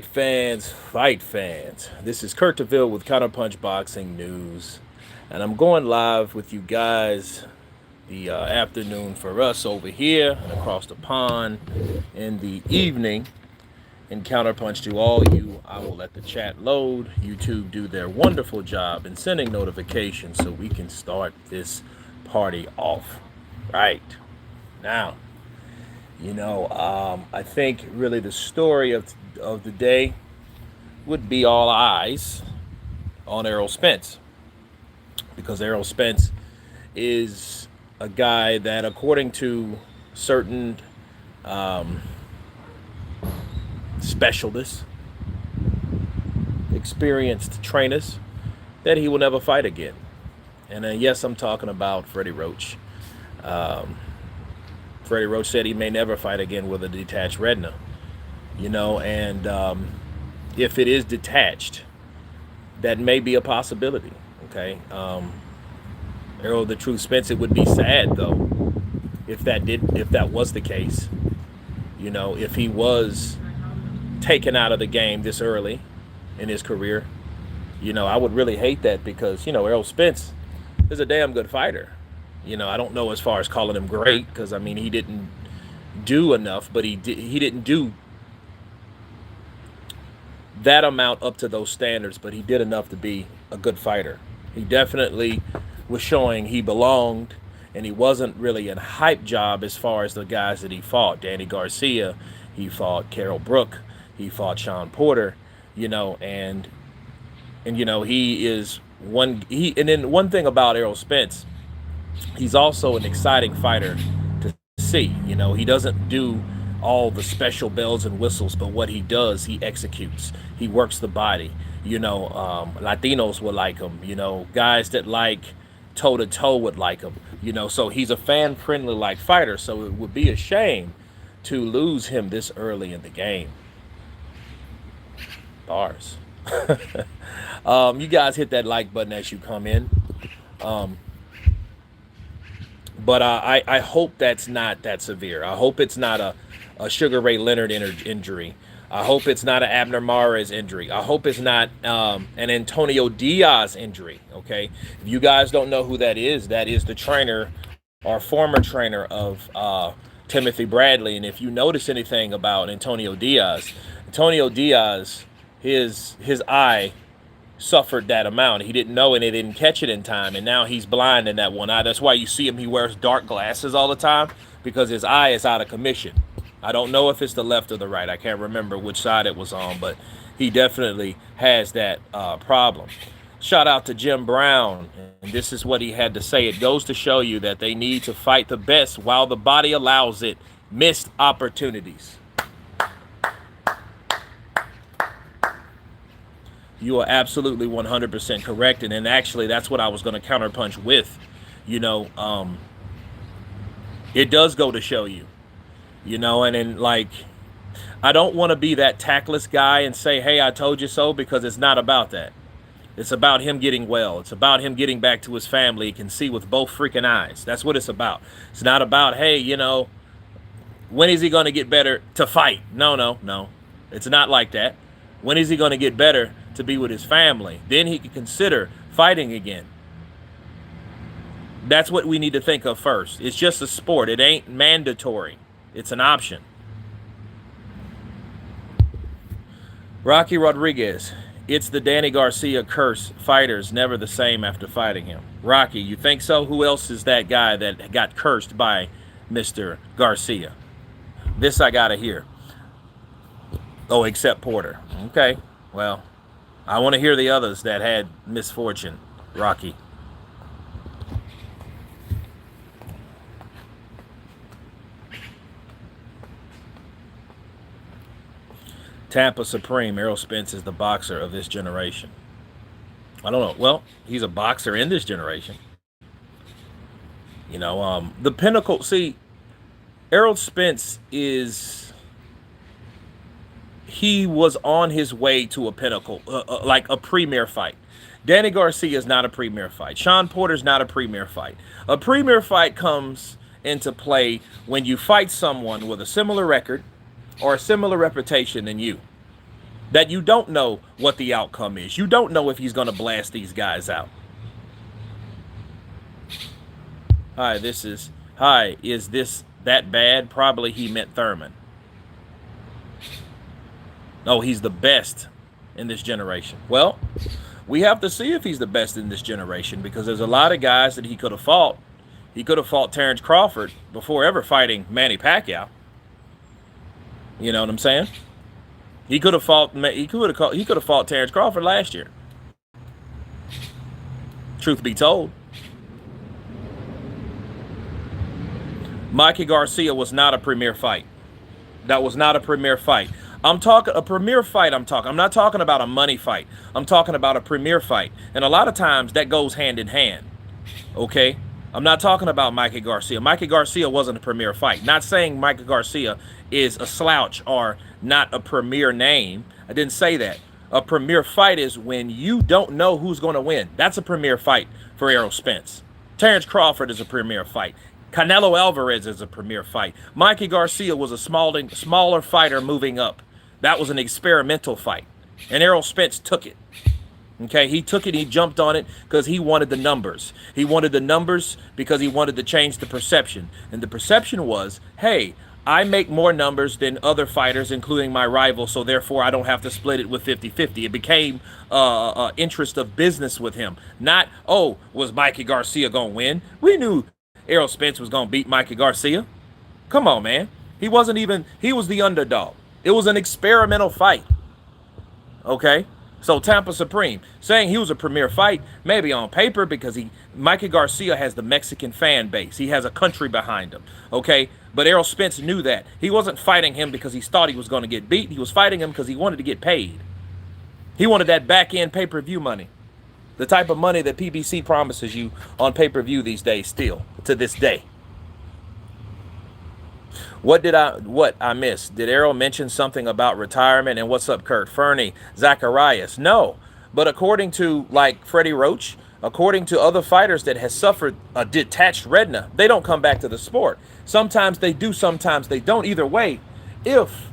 Fight fans. This is Kurt DeVille with Counterpunch Boxing News, and I'm going live with you guys the afternoon for us over here and across the pond in the evening. In Counterpunch to all you, I will let the chat load. YouTube do their wonderful job in sending notifications so we can start this party off. Right now, I think really the story of the day would be all eyes on Errol Spence, because Errol Spence is a guy that, according to certain um, specialists, experienced trainers, that he will never fight again. And yes, I'm talking about Freddie Roach. Um, Freddie Roach said he may never fight again with a detached retina. And if it is detached, that may be a possibility. Okay, Errol the Truth Spence. It would be sad though if that was the case. If he was taken out of the game this early in his career. I would really hate that because Errol Spence is a damn good fighter. I don't know as far as calling him great because I mean he didn't do enough, but he didn't do that amount up to those standards, but he did enough to be a good fighter. He definitely was showing he belonged, and he wasn't really a hype job as far as the guys that he fought. Danny Garcia, he fought Carol Brook, he fought Sean Porter, and he is and then one thing about Errol Spence, he's also an exciting fighter to see. He doesn't do all the special bells and whistles, but what he does, he executes. He works the body. Latinos would like him. Guys that like toe to toe would like him. So he's a fan friendly like fighter. So it would be a shame to lose him this early in the game. Bars. You guys hit that like button as you come in. Um, but I hope that's not that severe. I hope it's not a Sugar Ray Leonard injury. I hope it's not an Abner Mares injury. I hope it's not an Antonio Diaz injury. Okay, if you guys don't know who that is the trainer or former trainer of Timothy Bradley. And if you notice anything about Antonio Diaz, his eye suffered that amount. He didn't know and he didn't catch it in time, and now he's blind in that one eye. That's why you see him, he wears dark glasses all the time, because his eye is out of commission. I don't know if it's the left or the right. I can't remember which side it was on, but he definitely has that problem. Shout out to Jim Brown, and this is what he had to say. It goes to show you that they need to fight the best while the body allows it. Missed opportunities. You are absolutely 100% correct, and actually that's what I was going to counterpunch with. It does go to show you, and then like, I don't want to be that tactless guy and say, hey, I told you so, because it's not about that. It's about him getting well. It's about him getting back to his family. He can see with both freaking eyes. That's what it's about. It's not about, hey, when is he going to get better to fight? No. It's not like that. When is he going to get better to be with his family? Then he can consider fighting again. That's what we need to think of first. It's just a sport. It ain't mandatory. It's an option. Rocky Rodriguez. It's the Danny Garcia curse. Fighters never the same after fighting him. Rocky, you think so? Who else is that guy that got cursed by Mr. Garcia? This I gotta hear. Oh, except Porter. Okay, well, I want to hear the others that had misfortune. Rocky. Tampa Supreme. Errol Spence is the boxer of this generation. I don't know. Well, he's a boxer in this generation. The pinnacle. See, Errol Spence he was on his way to a pinnacle, like a premier fight. Danny Garcia is not a premier fight. Sean Porter's not a premier fight. A premier fight comes into play when you fight someone with a similar record or a similar reputation than you. that you don't know what the outcome is. You don't know if he's going to blast these guys out. Hi, is this that bad? Probably he meant Thurman. Oh, he's the best in this generation. Well, we have to see if he's the best in this generation because there's a lot of guys that he could have fought. He could have fought Terrence Crawford before ever fighting Manny Pacquiao. You know what I'm saying? He could have fought Terrence Crawford last year. Truth be told, Mikey Garcia was not a premier fight. That was not a premier fight. I'm talking a premier fight. I'm not talking about a money fight. I'm talking about a premier fight. And a lot of times that goes hand in hand. Okay? I'm not talking about Mikey Garcia. Mikey Garcia wasn't a premier fight. Not saying Mikey Garcia is a slouch or not a premier name. I didn't say that. A premier fight is when you don't know who's going to win. That's a premier fight for Errol Spence. Terrence Crawford is a premier fight. Canelo Alvarez is a premier fight. Mikey Garcia was a smaller fighter moving up. That was an experimental fight. And Errol Spence took it. Okay, he took it, he jumped on it because he wanted the numbers. He wanted the numbers because he wanted to change the perception. And the perception was, hey, I make more numbers than other fighters, including my rival, so therefore I don't have to split it with 50-50. It became interest of business with him. Not, oh, was Mikey Garcia going to win? We knew Errol Spence was going to beat Mikey Garcia. Come on, man. He was the underdog. It was an experimental fight. Okay? So Tampa Supreme, saying he was a premier fight, maybe on paper because Mikey Garcia has the Mexican fan base. He has a country behind him, okay? But Errol Spence knew that. He wasn't fighting him because he thought he was going to get beat. He was fighting him because he wanted to get paid. He wanted that back-end pay-per-view money, the type of money that PBC promises you on pay-per-view these days still, to this day. What I missed? Did Errol mention something about retirement? And what's up, Kurt? Fernie, Zacharias? No. But according to, like, Freddie Roach, according to other fighters that has suffered a detached retina, they don't come back to the sport. Sometimes they do, sometimes they don't. Either way, if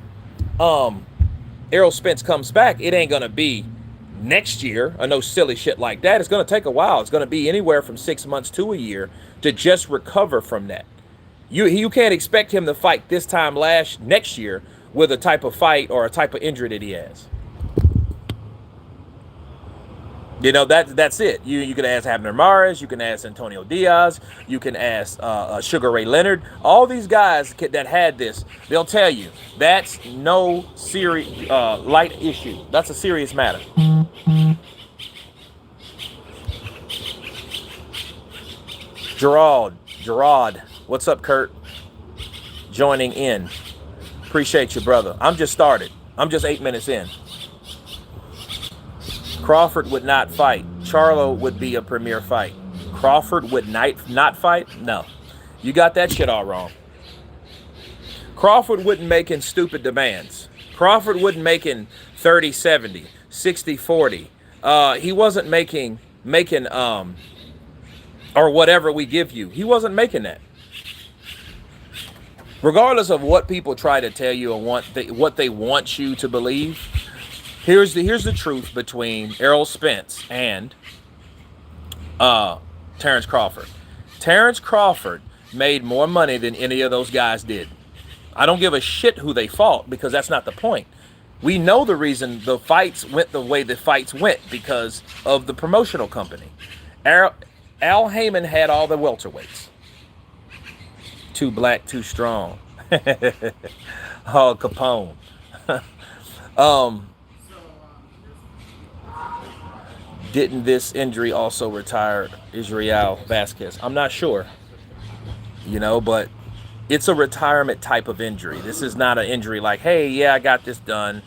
Errol Spence comes back, it ain't going to be next year or no silly shit like that. It's going to take a while. It's going to be anywhere from 6 months to a year to just recover from that. You can't expect him to fight this time next year with a type of fight or a type of injury that he has. You know, that's it. You can ask Abner Mares, you can ask Antonio Diaz, you can ask Sugar Ray Leonard. All these guys that had this, they'll tell you that's no light issue. That's a serious matter. Gerard. What's up, Kurt? Joining in. Appreciate you, brother. I'm just started. I'm just 8 minutes in. Crawford would not fight. Charlo would be a premier fight. Crawford would not fight? No. You got that shit all wrong. Crawford wouldn't making stupid demands. Crawford wouldn't making 30-70, 60-40. He wasn't making or whatever we give you. He wasn't making that. Regardless of what people try to tell you and what they want you to believe, here's the truth between Errol Spence and Terrence Crawford. Terrence Crawford made more money than any of those guys did. I don't give a shit who they fought because that's not the point. We know the reason the fights went the way the fights went because of the promotional company. Al Heyman had all the welterweights. Too black, too strong. Oh, Capone. Didn't this injury also retire Israel Vasquez? I'm not sure. You know, but it's a retirement type of injury. This is not an injury like, hey, yeah, I got this done.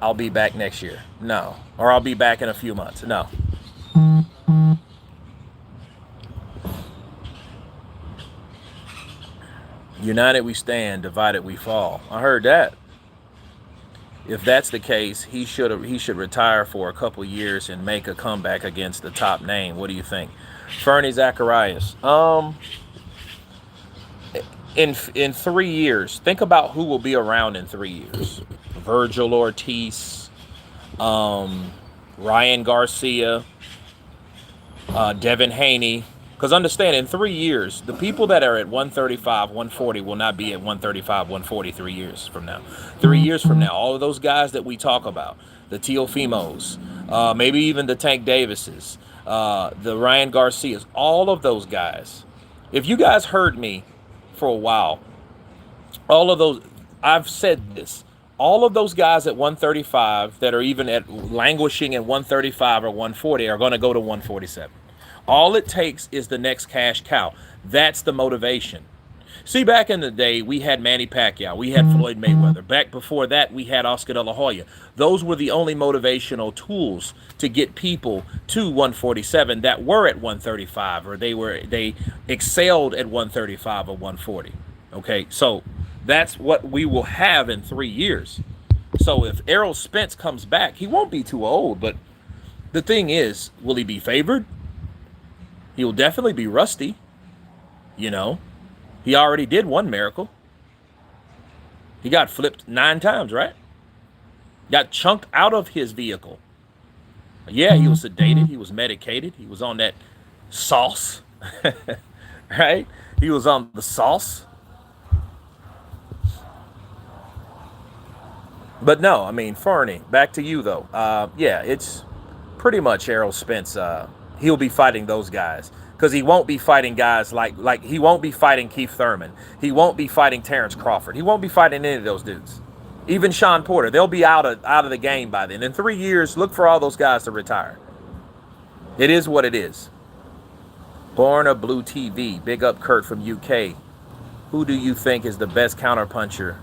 I'll be back next year. No. Or I'll be back in a few months. No. United we stand, divided we fall. I heard that. If that's the case, he should retire for a couple years and make a comeback against the top name. What do you think? Fernie Zacharias. In 3 years, think about who will be around in 3 years. Virgil Ortiz, Ryan Garcia, Devin Haney. Because understand, in 3 years, the people that are at 135, 140 will not be at 135, 140 3 years from now. 3 years from now, all of those guys that we talk about, the Teofimos, maybe even the Tank Davises, the Ryan Garcias, all of those guys. If you guys heard me for a while, all of those, I've said this, all of those guys at 135 that are even at languishing at 135 or 140 are going to go to 147. All it takes is the next cash cow. That's the motivation. See, back in the day, we had Manny Pacquiao, we had Floyd Mayweather. Back before that, we had Oscar De La Hoya. Those were the only motivational tools to get people to 147 that were at 135, or they excelled at 135 or 140. Okay, so that's what we will have in 3 years. So if Errol Spence comes back, he won't be too old, but the thing is, will he be favored? He will definitely be rusty. You know, he already did one miracle. He got flipped 9 times, right? Got chunked out of his vehicle. Yeah, he was sedated. He was medicated. He was on that sauce, right? He was on the sauce. But no, I mean, Fernie, back to you, though. Yeah, it's pretty much Errol Spence. He'll be fighting those guys because he won't be fighting guys like he won't be fighting Keith Thurman. He won't be fighting Terrence Crawford. He won't be fighting any of those dudes. Even Sean Porter. They'll be out of the game by then. In 3 years, look for all those guys to retire. It is what it is. Born of Blue TV. Big up Kurt from UK. Who do you think is the best counterpuncher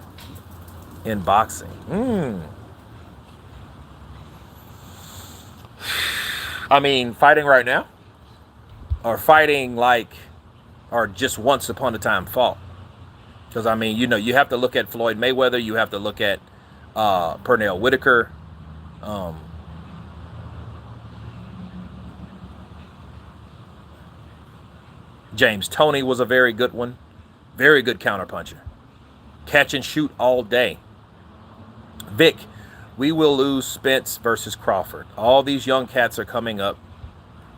in boxing? I mean, fighting right now? Or fighting or just once upon a time fought? Because, I mean, you have to look at Floyd Mayweather. You have to look at Pernell Whitaker. James Toney was a very good one. Very good counterpuncher. Catch and shoot all day. Vic, we will lose Spence versus Crawford. All these young cats are coming up,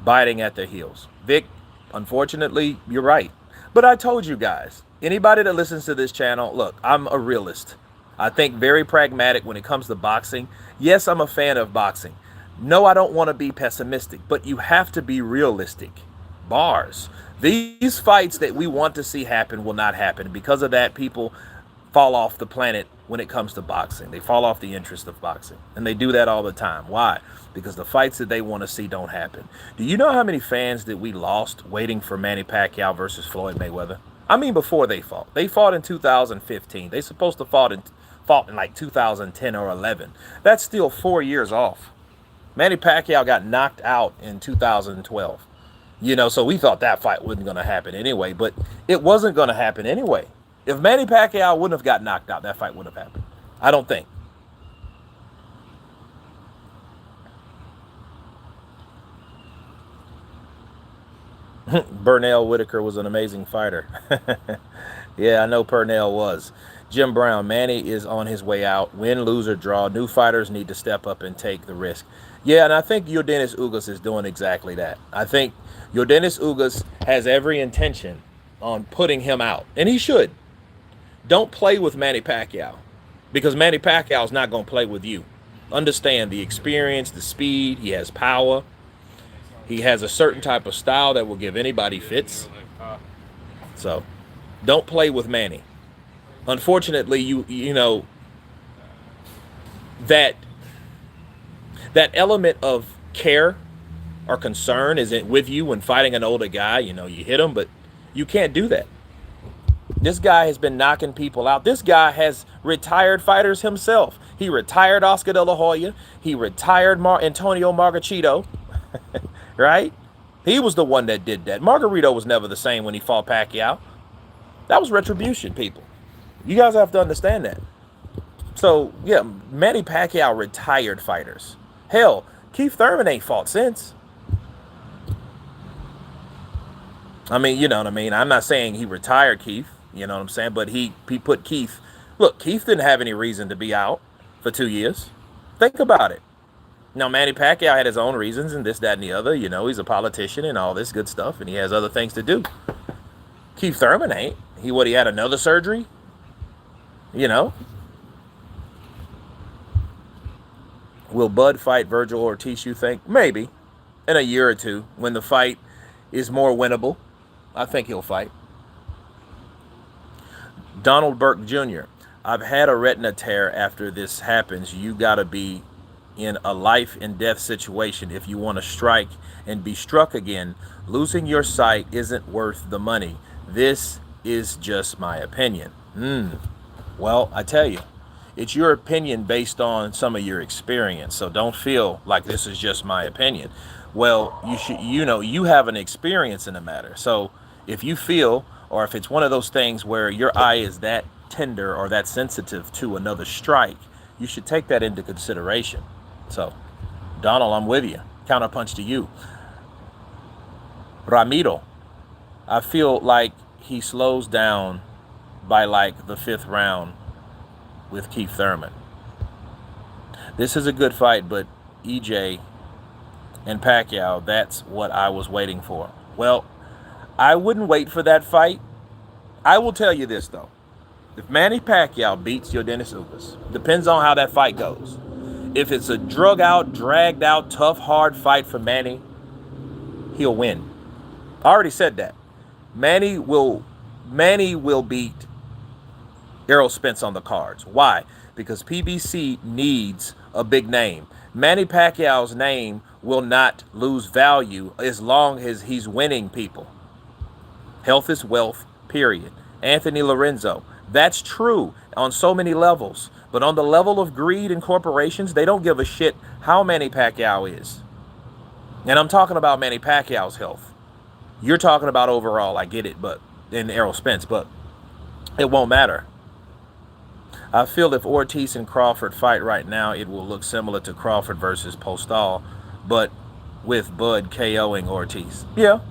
biting at their heels. Vic, unfortunately, you're right. But I told you guys, anybody that listens to this channel, look, I'm a realist. I think very pragmatic when it comes to boxing. Yes, I'm a fan of boxing. No, I don't want to be pessimistic, but you have to be realistic. Bars. These fights that we want to see happen will not happen. Because of that, people fall off the planet when it comes to boxing. They fall off the interest of boxing. And they do that all the time. Why? Because the fights that they want to see don't happen. Do you know how many fans that we lost waiting for Manny Pacquiao versus Floyd Mayweather? I mean, before they fought. They fought in 2015. They supposed to fought in like 2010 or 11. That's still 4 years off. Manny Pacquiao got knocked out in 2012. So we thought that fight wasn't going to happen anyway, but it wasn't going to happen anyway. If Manny Pacquiao wouldn't have got knocked out, that fight wouldn't have happened. I don't think. Pernell Whitaker was an amazing fighter. Yeah, I know Pernell was. Jim Brown, Manny is on his way out. Win, lose, or draw. New fighters need to step up and take the risk. Yeah, and I think Yordenis Ugas is doing exactly that. I think Yordenis Ugas has every intention on putting him out. And he should. Don't play with Manny Pacquiao. Because Manny Pacquiao is not going to play with you. Understand the experience, the speed. He has power. He has a certain type of style that will give anybody fits. So, don't play with Manny. Unfortunately, you know that element of care or concern isn't with you when fighting an older guy. You hit him, but you can't do that. This guy has been knocking people out. This guy has retired fighters himself. He retired Oscar De La Hoya. He retired Antonio Margarito. Right? He was the one that did that. Margarito was never the same when he fought Pacquiao. That was retribution, people. You guys have to understand that. So, yeah, Manny Pacquiao retired fighters. Hell, Keith Thurman ain't fought since. I mean, you know what I mean? I'm not saying he retired Keith, you know what I'm saying? But he put Keith... Look, Keith didn't have any reason to be out for 2 years. Think about it. Now, Manny Pacquiao had his own reasons and this, that, and the other. You know, he's a politician and all this good stuff, and he has other things to do. Keith Thurman ain't. He had another surgery? You know? Will Bud fight Virgil Ortiz, you think? Maybe. In a year or two, when the fight is more winnable. I think he'll fight. Donald Burke Jr. I've had a retina tear after this happens. You got to be in a life and death situation if you want to strike and be struck again. Losing your sight isn't worth the money. This is just my opinion. Well, I tell you, it's your opinion based on some of your experience. So don't feel like this is just my opinion. Well, you have an experience in the matter. So if you feel, or if it's one of those things where your eye is that tender or that sensitive to another strike, you should take that into consideration. So, Donald, I'm with you. Counterpunch to you. Ramiro, I feel like he slows down by like the 5th round with Keith Thurman. This is a good fight, but EJ and Pacquiao, that's what I was waiting for. Well, I wouldn't wait for that fight. I will tell you this, though. If Manny Pacquiao beats Yordenis Ugas, depends on how that fight goes. If it's a dragged out, tough, hard fight for Manny, he'll win. I already said that. Manny will beat Errol Spence on the cards. Why? Because PBC needs a big name. Manny Pacquiao's name will not lose value as long as he's winning people. Health is wealth, period. Anthony Lorenzo. That's true on so many levels. But on the level of greed and corporations, they don't give a shit how Manny Pacquiao is. And I'm talking about Manny Pacquiao's health. You're talking about overall, I get it, but in Errol Spence, but it won't matter. I feel if Ortiz and Crawford fight right now, it will look similar to Crawford versus Postal, but with Bud KOing Ortiz. Yeah.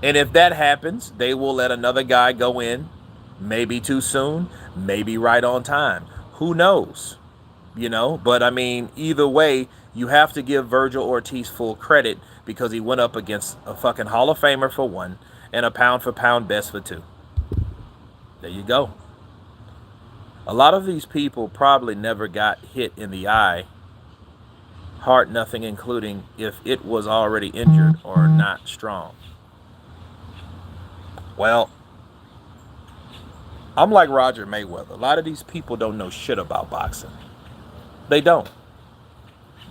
And if that happens, they will let another guy go in. Maybe too soon, maybe right on time. Who knows? You know, but I mean, either way, you have to give Virgil Ortiz full credit because he went up against a fucking Hall of Famer for one and a pound for pound best for two. There you go. A lot of these people probably never got hit in the eye. Heart nothing, including if it was already injured or not strong. Well, I'm like Roger Mayweather. A lot of these people don't know shit about boxing. They don't.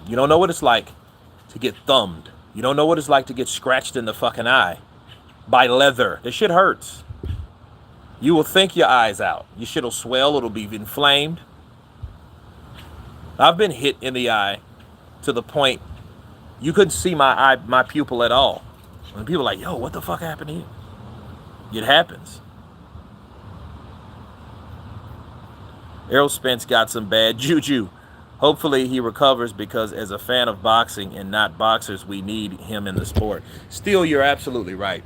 You don't know what it's like to get thumbed. You don't know what it's like to get scratched in the fucking eye by leather. This shit hurts. You will think your eye's out. Your shit will swell. It'll be inflamed. I've been hit in the eye to the point you couldn't see my pupil at all. And people are like, yo, what the fuck happened to you? It happens. Errol Spence got some bad juju. Hopefully he recovers because as a fan of boxing and not boxers, we need him in the sport. Still, you're absolutely right.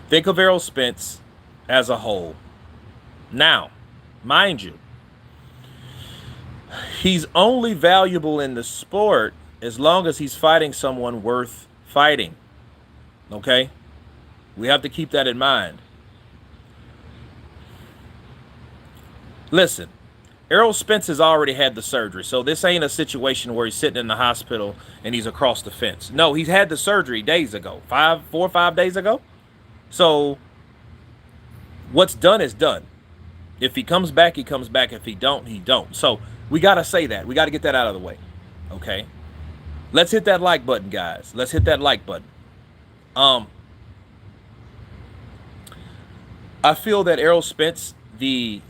Think of Errol Spence as a whole. Now, mind you, he's only valuable in the sport as long as he's fighting someone worth fighting. Okay? We have to keep that in mind. Listen, Errol Spence has already had the surgery, so this ain't a situation where he's sitting in the hospital and he's across the fence. No, he's had the surgery days ago, 4 or 5 days ago. So what's done is done. If he comes back, he comes back. If he don't, he don't. So we got to say that. We got to get that out of the way. Okay? Let's hit that like button, guys. Let's hit that like button. I feel that Errol Spence, he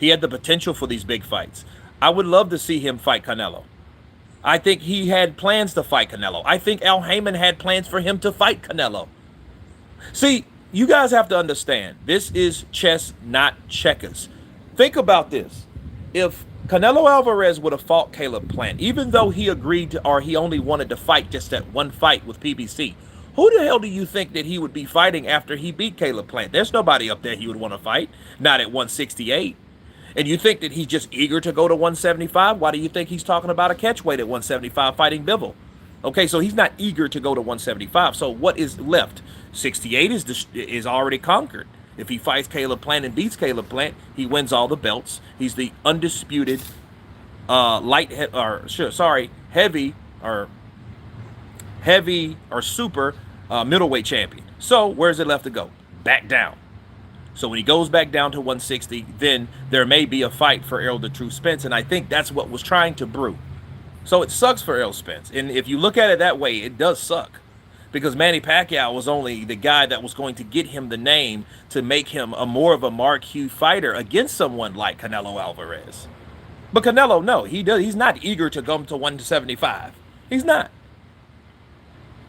had the potential for these big fights. I would love to see him fight Canelo. I think he had plans to fight Canelo. I think Al Heyman had plans for him to fight Canelo. See, you guys have to understand, this is chess, not checkers. Think about this. If Canelo Alvarez would have fought Caleb Plant, even though he agreed to, or he only wanted to fight just that one fight with PBC, who the hell do you think that he would be fighting after he beat Caleb Plant? There's nobody up there he would want to fight. Not at 168. And you think that he's just eager to go to 175? Why do you think he's talking about a catchweight at 175 fighting Bivol? Okay, so he's not eager to go to 175. So what is left? 68 is already conquered. If he fights Caleb Plant and beats Caleb Plant, he wins all the belts. He's the undisputed heavy or super middleweight champion. So where's it left to go? Back down. So when he goes back down to 160, then there may be a fight for Errol the True Spence, and I think that's what was trying to brew. So it sucks for Errol Spence, and if you look at it that way, it does suck, because Manny Pacquiao was only the guy that was going to get him the name to make him a more of a marquee fighter against someone like Canelo Alvarez. But Canelo, no, he's not eager to come to 175. He's not.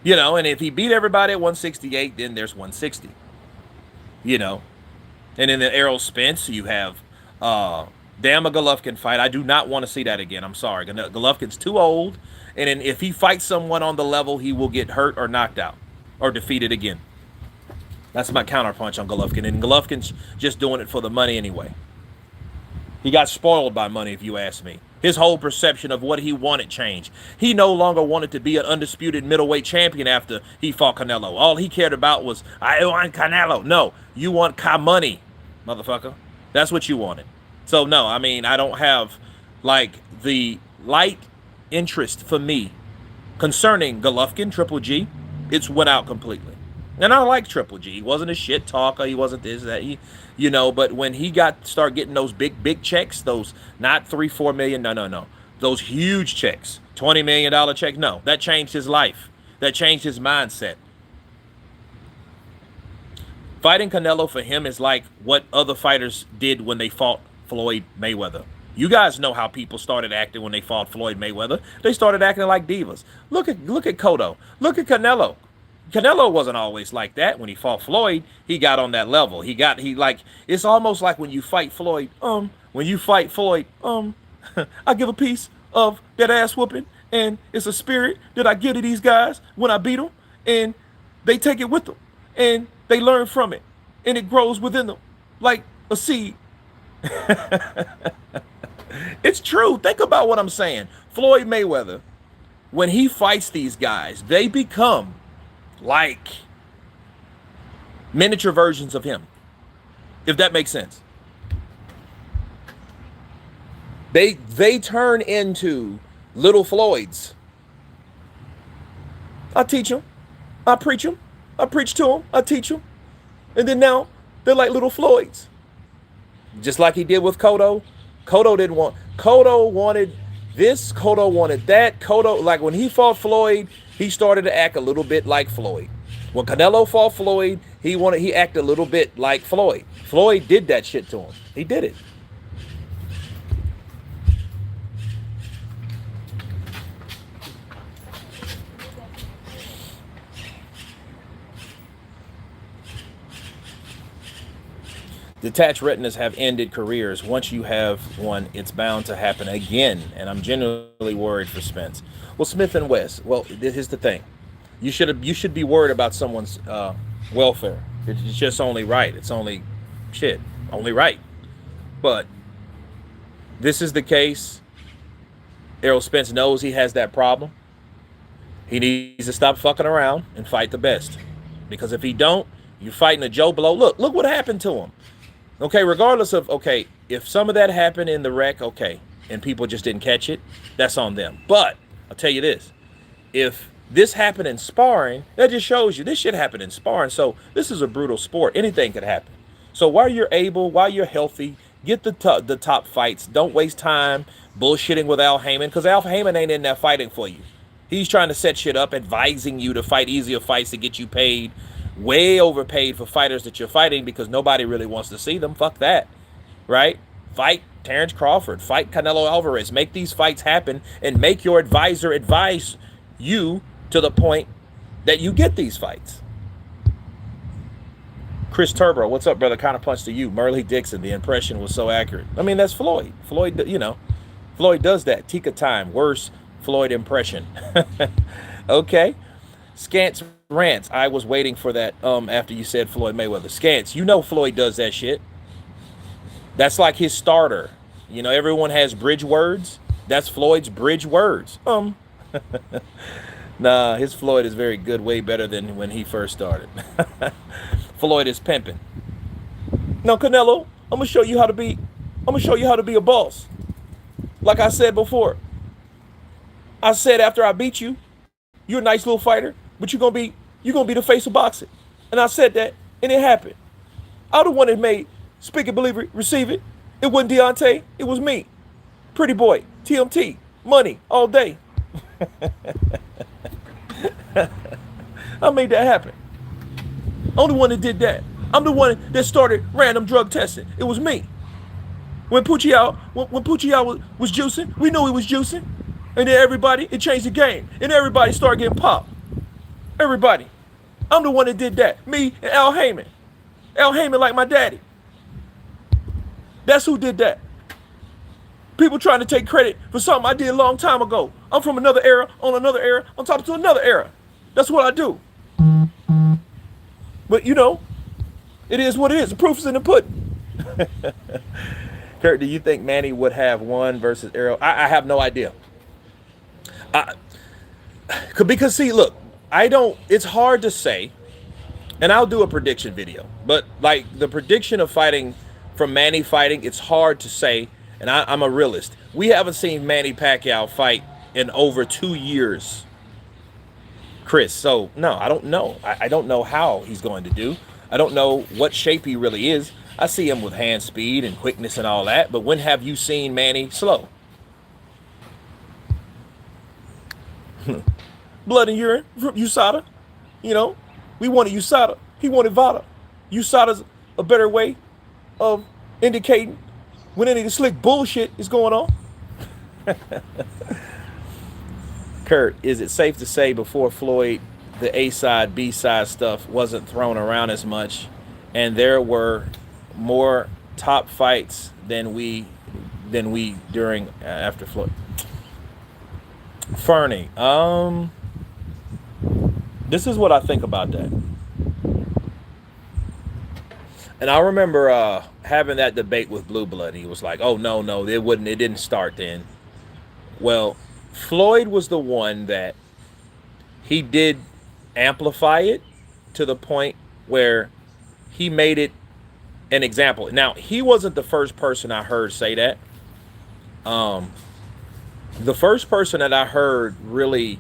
You know, and if he beat everybody at 168, then there's 160. You know. And in the Errol Spence, you have damn a Golovkin fight. I do not want to see that again. I'm sorry. Golovkin's too old. And then if he fights someone on the level, he will get hurt or knocked out or defeated again. That's my counterpunch on Golovkin. And Golovkin's just doing it for the money anyway. He got spoiled by money, if you ask me. His whole perception of what he wanted changed. He no longer wanted to be an undisputed middleweight champion after he fought Canelo. All he cared about was, I want Canelo. No, you want money, motherfucker. That's what you wanted. So, no, I mean, I don't have, like, the light interest for me concerning Golovkin, Triple G. It's went out completely. And I like Triple G. He wasn't a shit talker. He wasn't this, that. You know, but when he start getting those big checks, those not 3-4 million, no. Those huge checks, $20 million check, no. That changed his life. That changed his mindset. Fighting Canelo for him is like what other fighters did when they fought Floyd Mayweather. You guys know how people started acting when they fought Floyd Mayweather. They started acting like divas. Look at Cotto. Look at Canelo. Canelo wasn't always like that. When he fought Floyd, he got on that level. It's almost like when you fight Floyd, I give a piece of that ass whooping, and it's a spirit that I give to these guys when I beat them, and they take it with them, and they learn from it, and it grows within them like a seed. It's true. Think about what I'm saying. Floyd Mayweather, when he fights these guys, they become like miniature versions of him, if that makes sense. They turn into little Floyds. I teach them, I preach them, I preach to them, I teach them, and then now they're like little Floyds, just like he did with Cotto. Cotto wanted this, Cotto wanted that. Cotto, like when he fought Floyd, he started to act a little bit like Floyd. When Canelo fought Floyd, he acted a little bit like Floyd. Floyd did that shit to him. He did it. Detached retinas have ended careers. Once you have one, it's bound to happen again. And I'm genuinely worried for Spence. Well, Smith and West. Well, here's the thing. You should be worried about someone's welfare. It's just only right. It's only right. But this is the case. Errol Spence knows he has that problem. He needs to stop fucking around and fight the best. Because if he don't, you're fighting a Joe Blow. Look what happened to him. Okay, regardless of, if some of that happened in the wreck, and people just didn't catch it, that's on them. But I'll tell you this. If this happened in sparring, that just shows you this shit happened in sparring. So this is a brutal sport. Anything could happen. So while you're healthy, get the top fights. Don't waste time bullshitting with Al Heyman, because Al Heyman ain't in there fighting for you. He's trying to set shit up, advising you to fight easier fights to get you paid. Way overpaid for fighters that you're fighting because nobody really wants to see them. Fuck that, right? Fight Terrence Crawford. Fight Canelo Alvarez. Make these fights happen and make your advisor advise you to the point that you get these fights. Chris Turbo, what's up, brother? Counterpunch to you. Merle Dixon, the impression was so accurate. I mean, that's Floyd. Floyd does that. Tika time. Worse Floyd impression. Okay. Scance rants. I was waiting for that after you said Floyd Mayweather. Scance, you know Floyd does that shit. That's like his starter. You know, everyone has bridge words. That's Floyd's bridge words. Nah, his Floyd is very good, way better than when he first started. Floyd is pimping. Now, Canelo, I'm gonna show you how to be. I'm gonna show you how to be a boss. Like I said before, I said after I beat you, you're a nice little fighter, but you're gonna be the face of boxing. And I said that, and it happened. I'm the one that made Speak It, Believe It, Receive It. It wasn't Deontay, it was me. Pretty boy, TMT, money all day. I made that happen. I'm the one that did that. I'm the one that started random drug testing. It was me. When Pacquiao was juicing, we knew he was juicing. And then everybody, it changed the game. And everybody started getting popped. Everybody. I'm the one that did that. Me and Al Heyman. Al Heyman like my daddy. That's who did that. People trying to take credit for something I did a long time ago. I'm from another era, on another era, on top of another era. That's what I do. But you know, it is what it is. The proof is in the pudding. Kurt, do you think Manny would have won versus Errol? I have no idea. Because see, look, it's hard to say, and I'll do a prediction video, but like the prediction of fighting from Manny fighting, it's hard to say, and I'm a realist. We haven't seen Manny Pacquiao fight in over 2 years, Chris. So no, I don't know. I don't know how he's going to do. I don't know what shape he really is. I see him with hand speed and quickness and all that, but when have you seen Manny slow? Blood and urine from USADA. You know, we wanted USADA. He wanted VADA. USADA's a better way of indicating when any of the slick bullshit is going on. Kurt, is it safe to say before Floyd, the A side, B side stuff wasn't thrown around as much, and there were more top fights than we during after Floyd? Fernie, this is what I think about that. And I remember having that debate with Blue Blood. He was like, "Oh no, it didn't start then." Well, Floyd was the one that he did amplify it to the point where he made it an example. Now, he wasn't the first person I heard say that. The first person that I heard really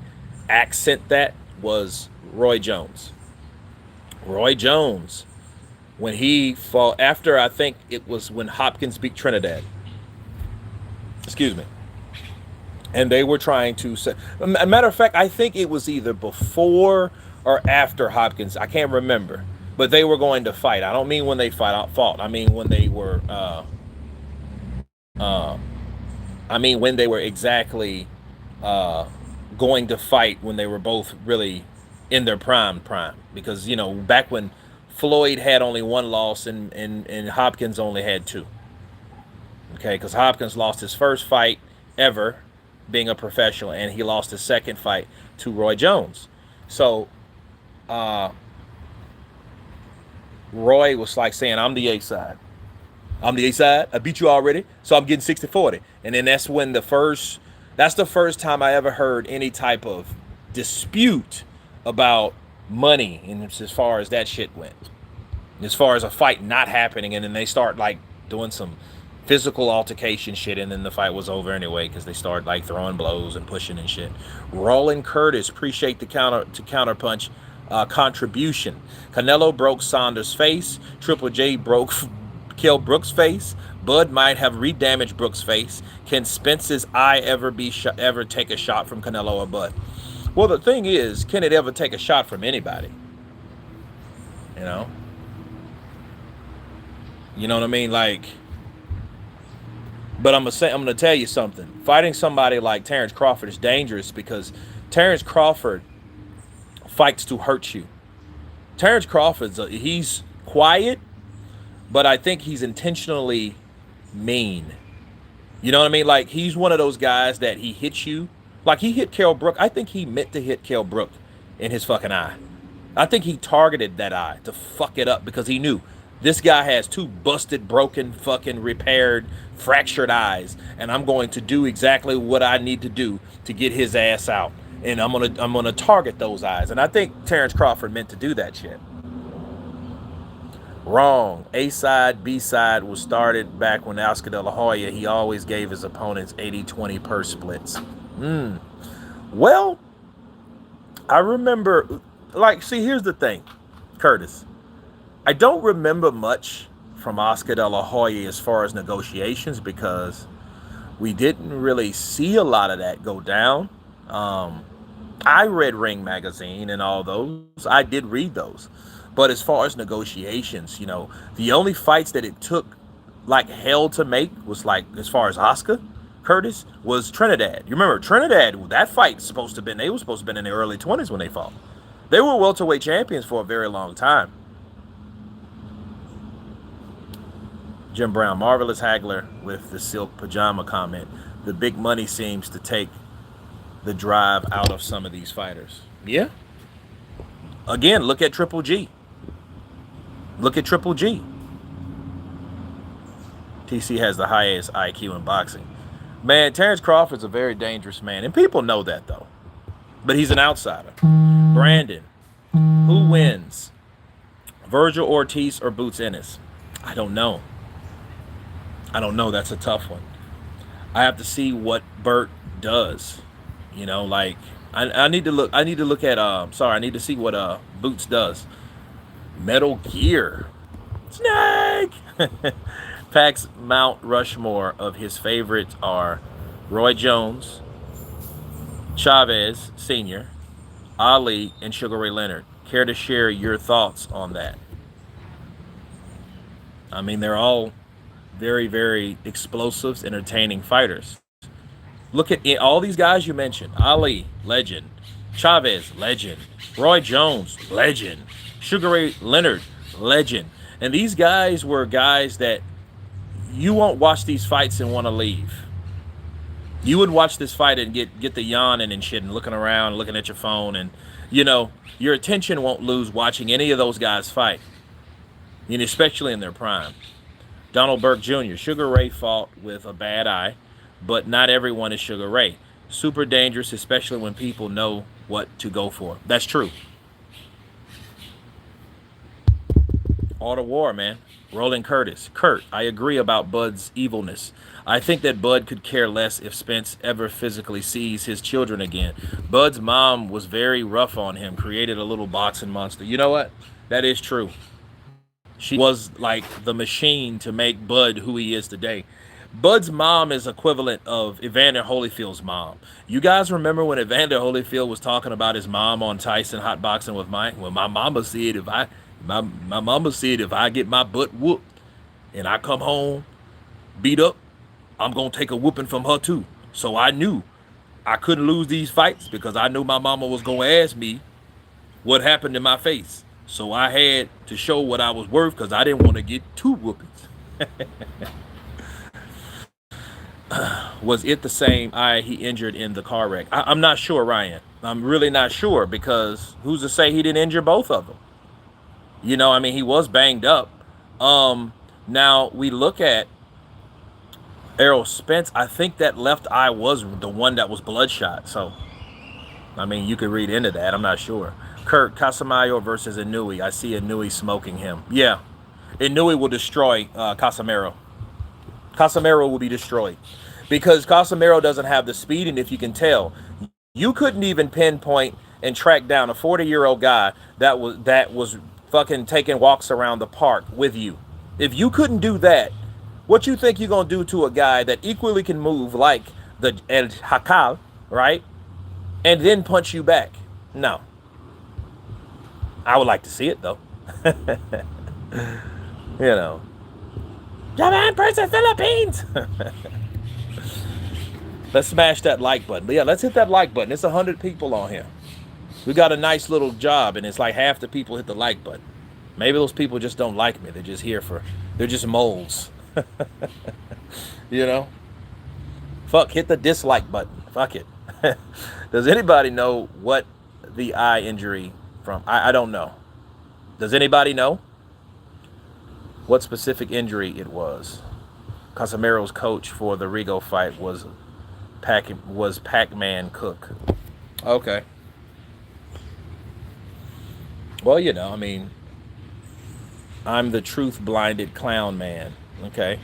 accent that was Roy Jones. Roy Jones, when he fought, after I think it was when Hopkins beat Trinidad. Excuse me. And they were trying to say, a matter of fact, I think it was either before or after Hopkins. I can't remember. But they were going to fight. I don't mean when they fought. I mean when they were when they were exactly going to fight, when they were both really in their prime. Because, you know, back when Floyd had only one loss and Hopkins only had two. Okay, because Hopkins lost his first fight ever being a professional, and he lost his second fight to Roy Jones. So Roy was like saying, I'm the A side. I'm the A side. I beat you already, so I'm getting 60-40. And then that's the first time I ever heard any type of dispute about money, and as far as that shit went. As far as a fight not happening, and then they start like doing some physical altercation shit, and then the fight was over anyway because they start like throwing blows and pushing and shit. Roland Curtis, appreciate the counterpunch contribution. Canelo broke Saunders' face. Triple J broke Kell Brooks' face. Bud might have redamaged Brooks' face. Can Spence's eye ever take a shot from Canelo or Bud? Well, the thing is, can it ever take a shot from anybody? You know? You know what I mean? Like, but I'm gonna tell you something. Fighting somebody like Terrence Crawford is dangerous because Terrence Crawford fights to hurt you. Terrence Crawford's he's quiet, but I think he's intentionally mean. You know what I mean? Like, he's one of those guys that he hits you. Like, he hit Kell Brook. I think he meant to hit Kell Brook in his fucking eye. I think he targeted that eye to fuck it up because he knew This guy has two busted, broken, fucking repaired, fractured eyes, and I'm going to do exactly what I need to do to get his ass out. And I'm gonna target those eyes. And I think Terrence Crawford meant to do that shit. Wrong. A side, B side was started back when Oscar De La Hoya, he always gave his opponents 80-20 purse splits. Well, I remember, like, see, here's the thing, Curtis. I don't remember much from Oscar De La Hoya as far as negotiations because we didn't really see a lot of that go down. I read Ring Magazine and all those. I did read those. But as far as negotiations, you know, the only fights that it took like hell to make was like, as far as Oscar, Curtis, was Trinidad. You remember Trinidad, that fight supposed to have been, they were supposed to have been in their early 20s when they fought. They were welterweight champions for a very long time. Jim Brown, Marvelous Hagler with the silk pajama comment. The big money seems to take the drive out of some of these fighters. Yeah. Again, look at Triple G. Look at Triple G. TC has the highest IQ in boxing. Man, Terrence Crawford's a very dangerous man. And people know that, though. But he's an outsider. Brandon, who wins? Virgil Ortiz or Boots Ennis? I don't know. That's a tough one. I have to see what Burt does. You know, like, I need to look at, I need to see what Boots does. Metal Gear. Snake! Pax Mount Rushmore of his favorites are Roy Jones, Chavez Sr., Ali, and Sugar Ray Leonard. Care to share your thoughts on that? I mean, they're all very, very explosive, entertaining fighters. Look at all these guys you mentioned. Ali, legend. Chavez, legend. Roy Jones, legend. Sugar Ray Leonard, legend. And these guys were guys that you won't watch these fights and want to leave. You would watch this fight and get the yawning and shit and looking around, looking at your phone, and, you know, your attention won't lose watching any of those guys fight, and especially in their prime. Donald Burke Jr., Sugar Ray fought with a bad eye, but not everyone is Sugar Ray. Super dangerous, especially when people know what to go for. That's true. Art of War, man. Roland Curtis. Kurt, I agree about Bud's evilness. I think that Bud could care less if Spence ever physically sees his children again. Bud's mom was very rough on him, created a little boxing monster. You know what? That is true. She was like the machine to make Bud who he is today. Bud's mom is equivalent of Evander Holyfield's mom. You guys remember when Evander Holyfield was talking about his mom on Tyson Hot Boxing with Mike? Well, my mama said my mama said if I get my butt whooped and I come home beat up, I'm going to take a whooping from her too. So I knew I couldn't lose these fights because I knew my mama was going to ask me what happened in my face. So I had to show what I was worth because I didn't want to get two whoopings. Was it the same eye he injured in the car wreck? I'm not sure, Ryan. I'm really not sure because who's to say he didn't injure both of them? You know, I mean, he was banged up. Now we look at Errol Spence. I think that left eye was the one that was bloodshot. So, I mean, you could read into that. I'm not sure. Kurt, Casamayo versus Inouye. I see Inouye smoking him. Yeah, Inouye will destroy Casamero. Casamero will be destroyed because Casamero doesn't have the speed, and if you can tell, you couldn't even pinpoint and track down a 40-year-old guy that was fucking taking walks around the park with you. If you couldn't do that, what you think you're gonna do to a guy that equally can move like the El Hakal, right? And then punch you back? No. I would like to see it though. You know. Japan versus Philippines. Let's smash that like button. But yeah, let's hit that like button. It's 100 people on here. We got a nice little job, and it's like half the people hit the like button. Maybe those people just don't like me. They're just here they're just moles. You know? Fuck, hit the dislike button. Fuck it. Does anybody know what the eye injury from? I don't know. Does anybody know? what specific injury it was. Casamaro's coach for the Rigo fight was Pac-Man Cook. Okay. Well, you know, I mean, I'm the truth-blinded clown man. Okay.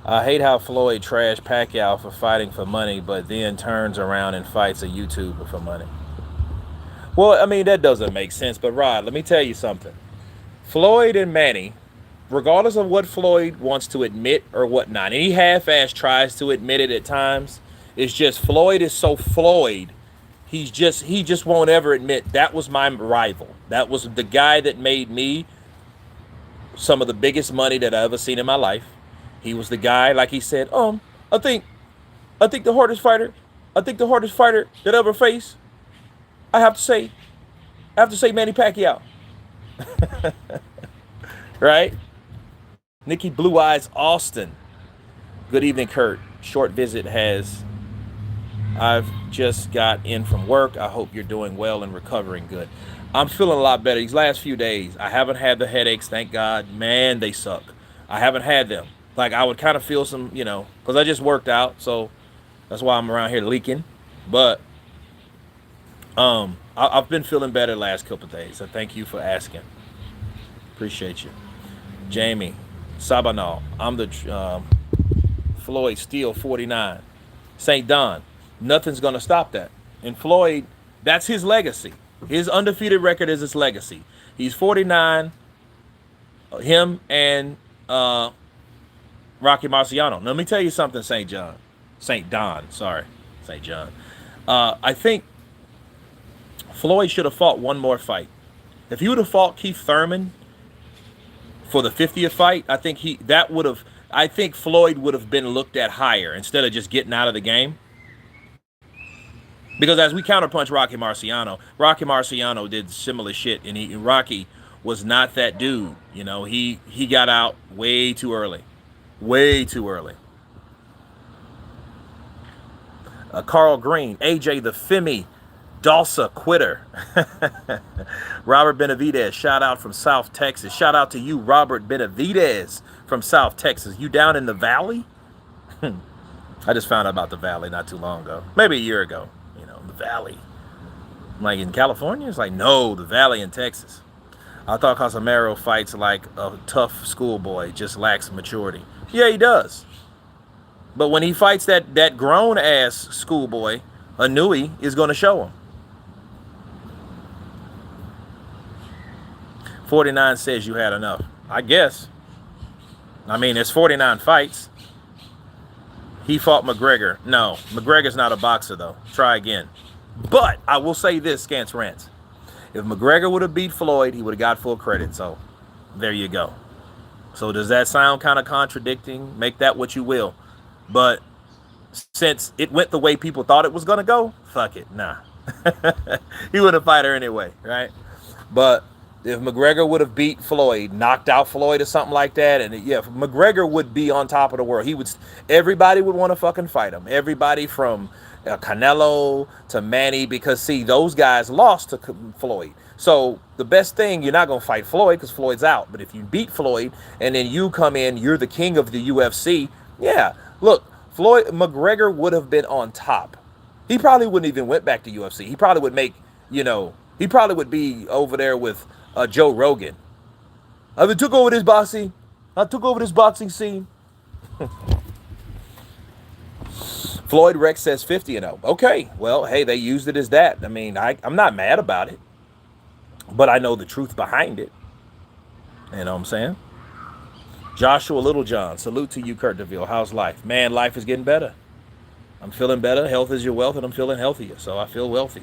I hate how Floyd trashed Pacquiao for fighting for money, but then turns around and fights a YouTuber for money. Well, I mean, that doesn't make sense. But, Rod, let me tell you something. Floyd and Manny, regardless of what Floyd wants to admit or whatnot, and he half-ass tries to admit it at times, it's just Floyd is so Floyd. He just won't ever admit that was my rival. That was the guy that made me some of the biggest money that I ever seen in my life. He was the guy, like he said, I think the hardest fighter that ever faced, I have to say Manny Pacquiao. Right? Nikki Blue Eyes Austin. Good evening, Kurt. Short visit I've just got in from work. I hope you're doing well and recovering good. I'm feeling a lot better these last few days. I haven't had the headaches, thank God. Man, they suck. I haven't had them. Like, I would kind of feel some, because I just worked out, so that's why I'm around here leaking. But I've been feeling better the last couple of days, so thank you for asking. Appreciate you. Jamie Sabanal, I'm the Floyd Steel 49. St. Don, nothing's going to stop that. And Floyd, that's his legacy. His undefeated record is his legacy. He's 49, him and Rocky Marciano. Now, let me tell you something, St. Don. St. John. I think Floyd should have fought one more fight. If he would have fought Keith Thurman for the 50th fight, I think Floyd would have been looked at higher instead of just getting out of the game. Because as we counterpunch Rocky Marciano did similar shit, and Rocky was not that dude. He got out way too early. Way too early. Carl Green, AJ the Femi, Dalsa Quitter. Robert Benavidez, shout out from South Texas. Shout out to you, Robert Benavidez from South Texas. You down in the Valley? I just found out about the Valley not too long ago. Maybe a year ago. The Valley. Like in California? It's like, no, the Valley in Texas. I thought Casamaro fights like a tough schoolboy, just lacks maturity. Yeah, he does. But when he fights that grown-ass schoolboy, Anui is going to show him. 49 says you had enough. I guess. I mean, it's 49 fights. He fought McGregor. No, McGregor's not a boxer, though. Try again. But I will say this, Scance Rants. If McGregor would have beat Floyd, he would have got full credit. So there you go. So does that sound kind of contradicting? Make that what you will. But since it went the way people thought it was going to go, fuck it. Nah. He wouldn't fight her anyway, right? But if McGregor would have beat Floyd, knocked out Floyd or something like that, and yeah, McGregor would be on top of the world. Everybody would want to fucking fight him. Everybody from Canelo to Manny, because see, those guys lost to Floyd. So the best thing, you're not going to fight Floyd because Floyd's out. But if you beat Floyd and then you come in, you're the king of the UFC. Yeah, look, McGregor would have been on top. He probably wouldn't even went back to UFC. He probably would he probably would be over there with Joe Rogan. I took over this boxing. I took over this boxing scene. Floyd Rex says 50-0. Okay, well, hey, they used it as that. I mean, I'm not mad about it, but I know the truth behind it. You know what I'm saying? Joshua Littlejohn, salute to you, Kurt DeVille. How's life? Man, life is getting better. I'm feeling better. Health is your wealth, and I'm feeling healthier, so I feel wealthy.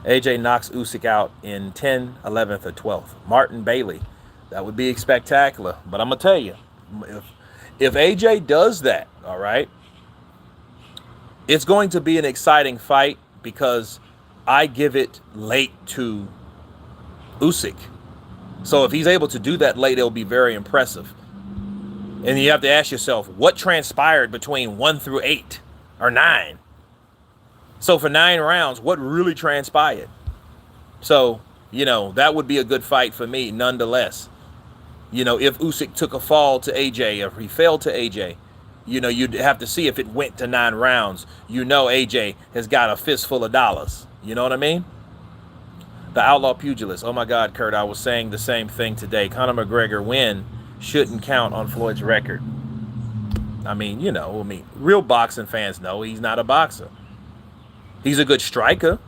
AJ knocks Usyk out in 10th, 11th, or 12th. Martin Bailey. That would be spectacular. But I'm going to tell you, if AJ does that, all right, it's going to be an exciting fight because I give it late to Usyk. So if he's able to do that late, it'll be very impressive. And you have to ask yourself, what transpired between 1 through 8 or 9? So for 9 rounds, what really transpired? So, that would be a good fight for me nonetheless. If Usyk took a fall to AJ or he fell to AJ, you'd have to see if it went to 9 rounds. AJ has got a fistful of dollars. You know what I mean? The Outlaw Pugilist. Oh my God, Kurt, I was saying the same thing today. Conor McGregor win shouldn't count on Floyd's record. Real boxing fans know he's not a boxer. He's a good striker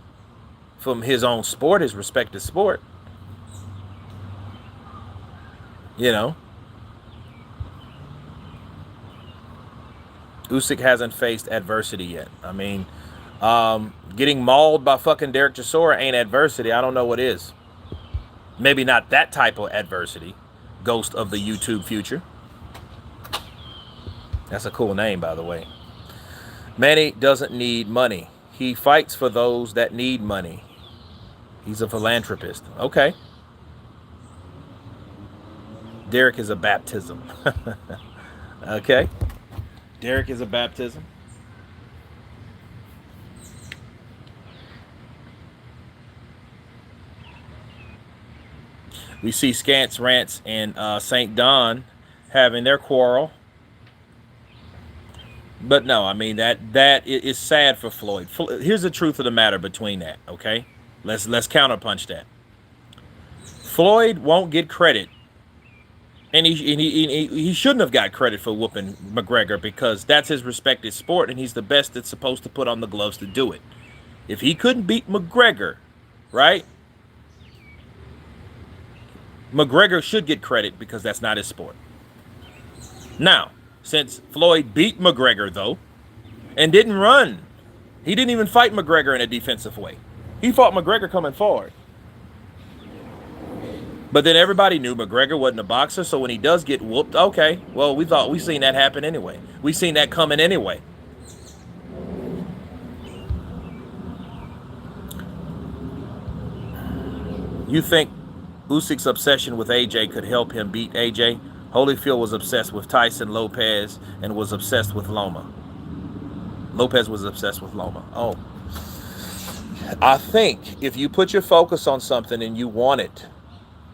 from his own sport, his respective sport. Usyk hasn't faced adversity yet. Getting mauled by fucking Derek Chisora ain't adversity. I don't know what is. Maybe not that type of adversity. Ghost of the YouTube future. That's a cool name, by the way. Manny doesn't need money. He fights for those that need money. He's a philanthropist. Okay. Derek is a baptism. Okay. Derek is a baptism. We see Scance Rants and St. Don having their quarrel. But no, that is sad for Floyd. Here's the truth of the matter between that, okay? Let's counterpunch that. Floyd won't get credit. And he shouldn't have got credit for whooping McGregor because that's his respected sport and he's the best that's supposed to put on the gloves to do it. If he couldn't beat McGregor, right? McGregor should get credit because that's not his sport. Now, since Floyd beat McGregor, though, and didn't run, he didn't even fight McGregor in a defensive way. He fought McGregor coming forward. But then everybody knew McGregor wasn't a boxer, so when he does get whooped, okay, well, we seen that happen anyway. We seen that coming anyway. You think Usyk's obsession with AJ could help him beat AJ? Holyfield was obsessed with Tyson Lopez and was obsessed with Loma. Lopez was obsessed with Loma. Oh. I think if you put your focus on something and you want it,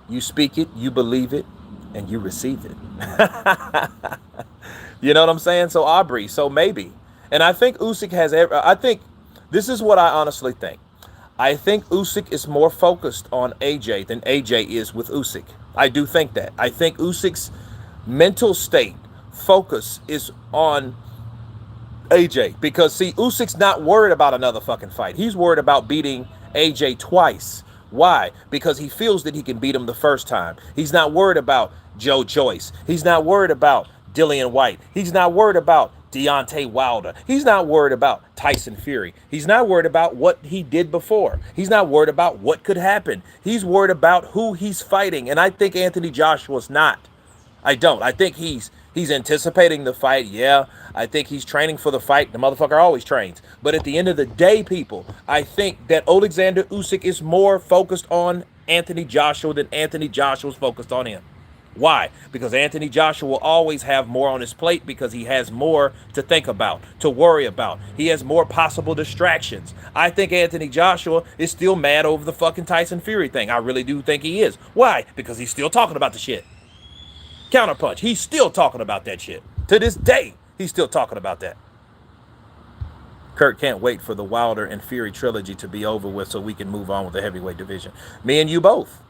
you speak it, you believe it, and you receive it. You know what I'm saying? So Aubrey, so maybe. And I think Usyk I think this is what I honestly think. I think Usyk is more focused on AJ than AJ is with Usyk. I do think that. I think Usyk's mental state, focus is on AJ. Because, see, Usyk's not worried about another fucking fight. He's worried about beating AJ twice. Why? Because he feels that he can beat him the first time. He's not worried about Joe Joyce. He's not worried about Dillian White. He's not worried about Deontay Wilder. He's not worried about Tyson Fury. He's not worried about what he did before. He's not worried about what could happen. He's worried about who he's fighting. And I think Anthony Joshua's not. I don't. I think he's anticipating the fight. Yeah. I think he's training for the fight. The motherfucker always trains. But at the end of the day, people, I think that Alexander Usyk is more focused on Anthony Joshua than Anthony Joshua's focused on him. Why? Because Anthony Joshua will always have more on his plate because he has more to think about, to worry about. He has more possible distractions. I think Anthony Joshua is still mad over the fucking Tyson Fury thing. I really do think he is. Why? Because he's still talking about the shit. Counterpunch. He's still talking about that shit. To this day, he's still talking about that. Kurt can't wait for the Wilder and Fury trilogy to be over with so we can move on with the heavyweight division. Me and you both.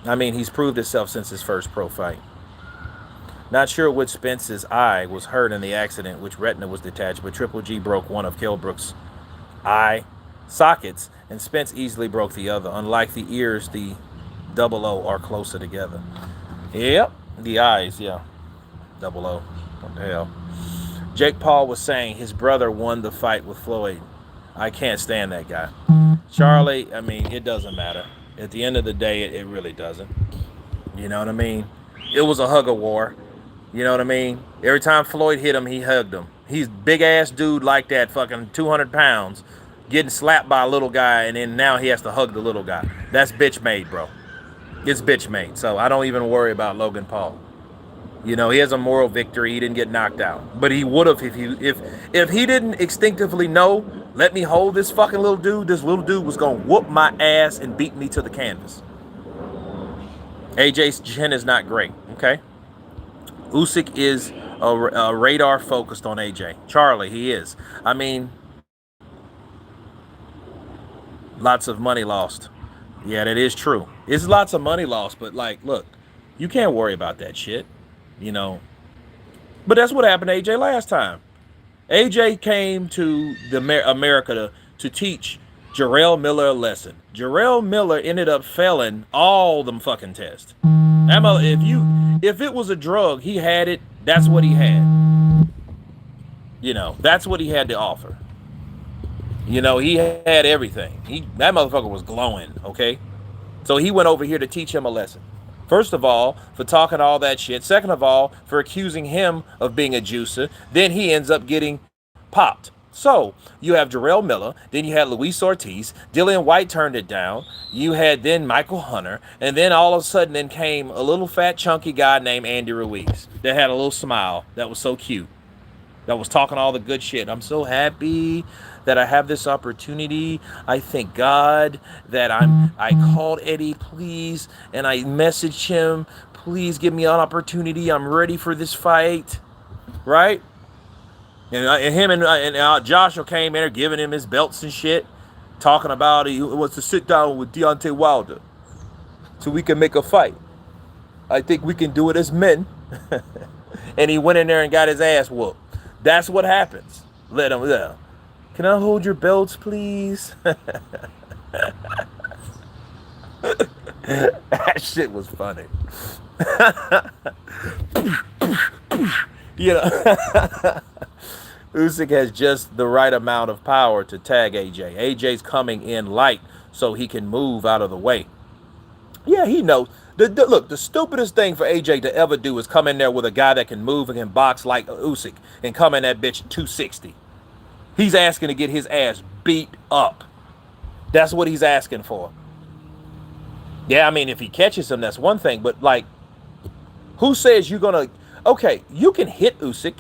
He's proved himself since his first pro fight. Not sure which Spence's eye was hurt in the accident, which retina was detached, but Triple G broke one of Kilbrook's eye sockets, and Spence easily broke the other. Unlike the ears, the double O are closer together. Yep, the eyes, yeah. Double O. What the hell? Jake Paul was saying his brother won the fight with Floyd. I can't stand that guy. Charlie, it doesn't matter. At the end of the day, it really doesn't. You know what I mean? It was a hug-a-war. You know what I mean? Every time Floyd hit him, he hugged him. He's big-ass dude like that, fucking 200 pounds. getting slapped by a little guy, and then now he has to hug the little guy. That's bitch made, bro. It's bitch made. So I don't even worry about Logan Paul. You know, he has a moral victory. He didn't get knocked out, but he would have if he didn't instinctively know. Let me hold this fucking little dude. This little dude was gonna whoop my ass and beat me to the canvas. AJ's chin is not great. Okay, Usyk is a radar focused on AJ. Charlie, he is. I mean, lots of money lost. Yeah, that is true. It's lots of money lost, but like, look, you can't worry about that shit. You know, but that's what happened to AJ last time. AJ came to the America to teach Jarrell Miller a lesson. Jarrell Miller ended up failing all them fucking tests. If it was a drug, he had it. That's what he had. You know, that's what he had to offer. You know, he had everything. That motherfucker was glowing. Okay, so he went over here to teach him a lesson. First of all, for talking all that shit. Second of all, for accusing him of being a juicer. Then he ends up getting popped. So you have Jarrell Miller. Then you had Luis Ortiz. Dillian White turned it down. You had then Michael Hunter. And then all of a sudden then came a little fat chunky guy named Andy Ruiz that had a little smile that was so cute. That was talking all the good shit. I'm so happy that I have this opportunity. I thank God that I called Eddie, please, and I messaged him, please give me an opportunity. I'm ready for this fight, right? And him and Joshua came in there giving him his belts and shit, talking about he wants to sit down with Deontay Wilder so we can make a fight. I think we can do it as men. And he went in there and got his ass whooped. That's what happens. Let him down. Can I hold your belts, please? That shit was funny. You know, Usyk has just the right amount of power to tag AJ. AJ's coming in light so he can move out of the way. Yeah, he knows. Look, the stupidest thing for AJ to ever do is come in there with a guy that can move and can box like Usyk and come in that bitch 260. He's asking to get his ass beat up. That's what he's asking for. Yeah, I mean, if he catches him, that's one thing. But, like, who says you're going to... Okay, you can hit Usyk.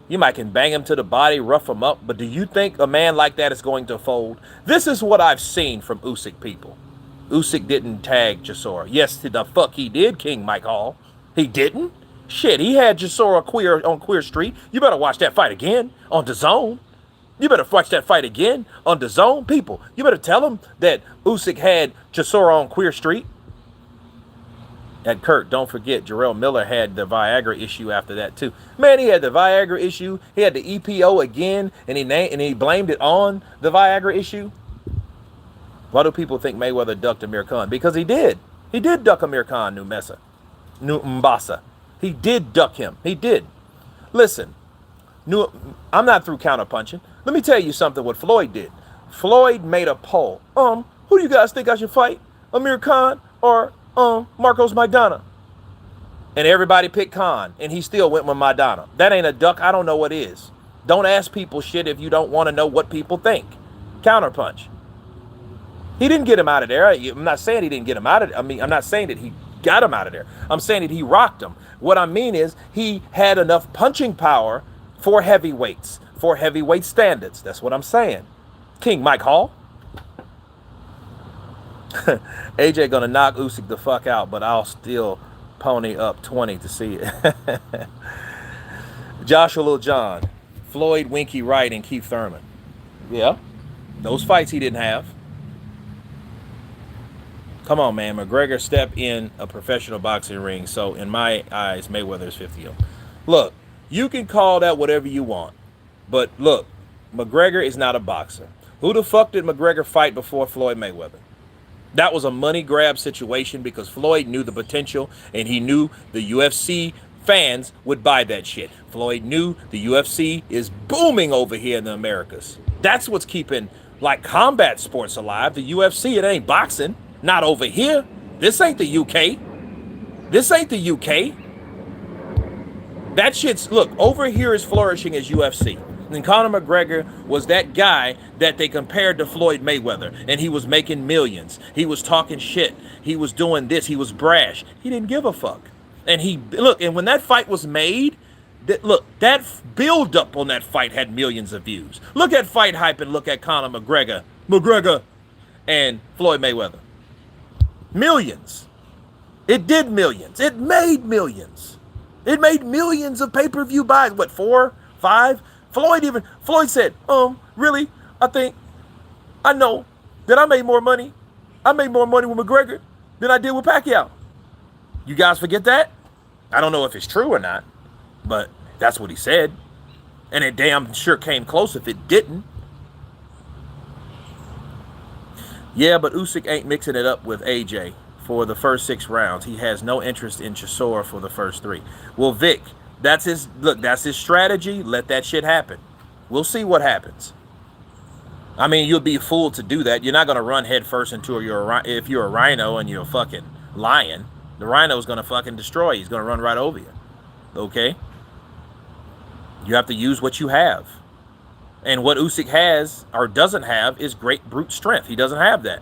You might can bang him to the body, rough him up. But do you think a man like that is going to fold? This is what I've seen from Usyk people. Usyk didn't tag Chisora. Yes, the fuck he did, King Mike Hall. He didn't? Shit, he had Chisora on Queer Street. You better watch that fight again on DAZN. You better watch that fight again on DAZN. People, you better tell them that Usyk had Chisora on Queer Street. And Kurt, don't forget, Jarrell Miller had the Viagra issue after that too. Man, he had the Viagra issue. He had the EPO again, and he blamed it on the Viagra issue. Why do people think Mayweather ducked Amir Khan? Because he did. He did duck Amir Khan, New Mbasa. He did duck him. He did. Listen, I'm not through counterpunching. Let me tell you something what Floyd did. Floyd made a poll. Who do you guys think I should fight? Amir Khan or Marcos Maidana? And everybody picked Khan, and he still went with Maidana. That ain't a duck. I don't know what is. Don't ask people shit if you don't want to know what people think. Counterpunch. He didn't get him out of there. I'm not saying he didn't get him out of there. I mean, I'm not saying that he got him out of there. I'm saying that he rocked him. What I mean is he had enough punching power for heavyweights, for heavyweight standards. That's what I'm saying. King Mike Hall. AJ gonna knock Usyk the fuck out, but I'll still pony up 20 to see it. Joshua Lil John, Floyd, Winky Wright, and Keith Thurman. Yeah, those fights he didn't have. Come on, man. McGregor stepped in a professional boxing ring, so in my eyes, Mayweather is 50-0. Look, you can call that whatever you want, but look, McGregor is not a boxer. Who the fuck did McGregor fight before Floyd Mayweather? That was a money grab situation because Floyd knew the potential and he knew the UFC fans would buy that shit. Floyd knew the UFC is booming over here in the Americas. That's what's keeping like combat sports alive. The UFC, it ain't boxing. Not over here. This ain't the UK. This ain't the UK. That shit's, look, over here is flourishing as UFC. And Conor McGregor was that guy that they compared to Floyd Mayweather, and he was making millions. He was talking shit. He was doing this. He was brash. He didn't give a fuck. And and when that fight was made, that build up on that fight had millions of views. Look at Fight Hype and look at Conor McGregor and Floyd Mayweather. Millions. It did millions. It made millions. It made millions of pay-per-view buys. What, 4, 5? Floyd said, really? I know that I made more money. I made more money with McGregor than I did with Pacquiao. You guys forget that? I don't know if it's true or not, but that's what he said. And it damn sure came close if it didn't. Yeah, but Usyk ain't mixing it up with AJ for the first 6 rounds. He has no interest in Chisora for the first 3. Well, Vic, that's his strategy. Let that shit happen. We'll see what happens. I mean, you'll be a fool to do that. You're not going to run head first into if you're a rhino and you're a fucking lion. The rhino's going to fucking destroy you. He's going to run right over you. Okay? You have to use what you have. And what Usyk has or doesn't have is great brute strength. He doesn't have that.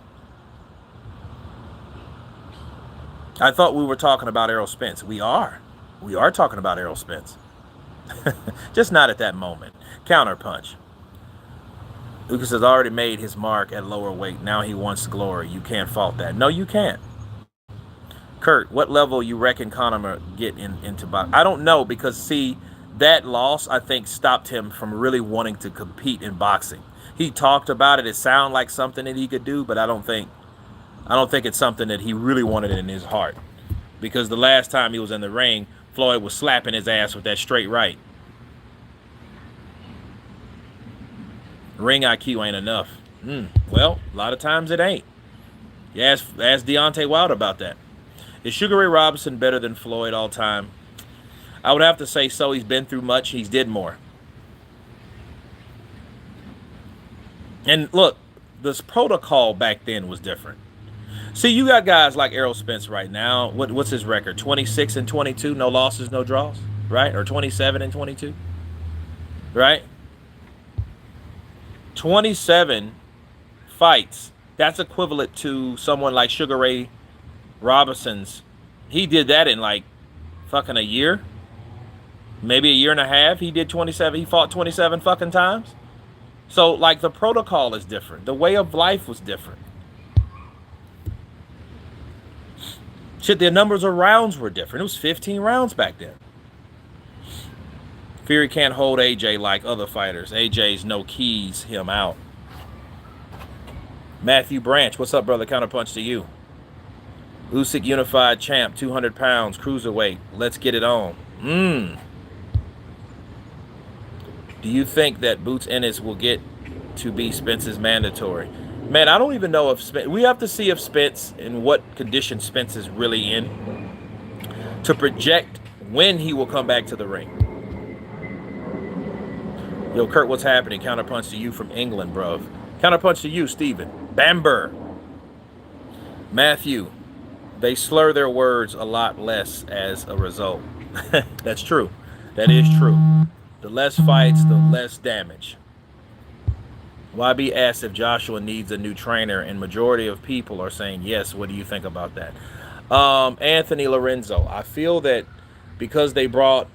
I thought we were talking about Errol Spence. We are. We are talking about Errol Spence. Just not at that moment. Counterpunch. Ugas has already made his mark at lower weight. Now he wants glory. You can't fault that. No, you can't. Kurt, what level you reckon Conor get into boxing? I don't know, because see, that loss I think stopped him from really wanting to compete in boxing. He talked about it. It sounded like something that he could do, but I don't think it's something that he really wanted in his heart. Because the last time he was in the ring, Floyd was slapping his ass with that straight right. Ring IQ ain't enough. Well, a lot of times it ain't. You ask Deontay Wilder about that. Is Sugar Ray Robinson better than Floyd all time? I would have to say so. He's been through much. He's did more. And look, this protocol back then was different. See, you got guys like Errol Spence right now. What's his record? 26-22, no losses, no draws, right? Or 27-22, right? 27 fights. That's equivalent to someone like Sugar Ray Robinson's. He did that in like fucking a year, maybe a year and a half. He did 27. He fought 27 fucking times. So like the protocol is different. The way of life was different. Shit, the numbers of rounds were different. It was 15 rounds back then. Fury can't hold AJ like other fighters. AJ's no keys him out. Matthew Branch, what's up, brother? Counterpunch to you. Usyk unified champ, 200 pounds, cruiserweight. Let's get it on. Do you think that Boots Ennis will get to be Spence's mandatory? Man, I don't even know if Spence... We have to see if Spence, in what condition Spence is really in, to project when he will come back to the ring. Yo, Kurt, what's happening? Counterpunch to you from England, bro. Counterpunch to you, Steven. Bamber. Matthew. They slur their words a lot less as a result. That's true. That is true. The less fights, the less damage. YB asked if Joshua needs a new trainer, and majority of people are saying yes. What do you think about that? Anthony Lorenzo. I feel that because they brought,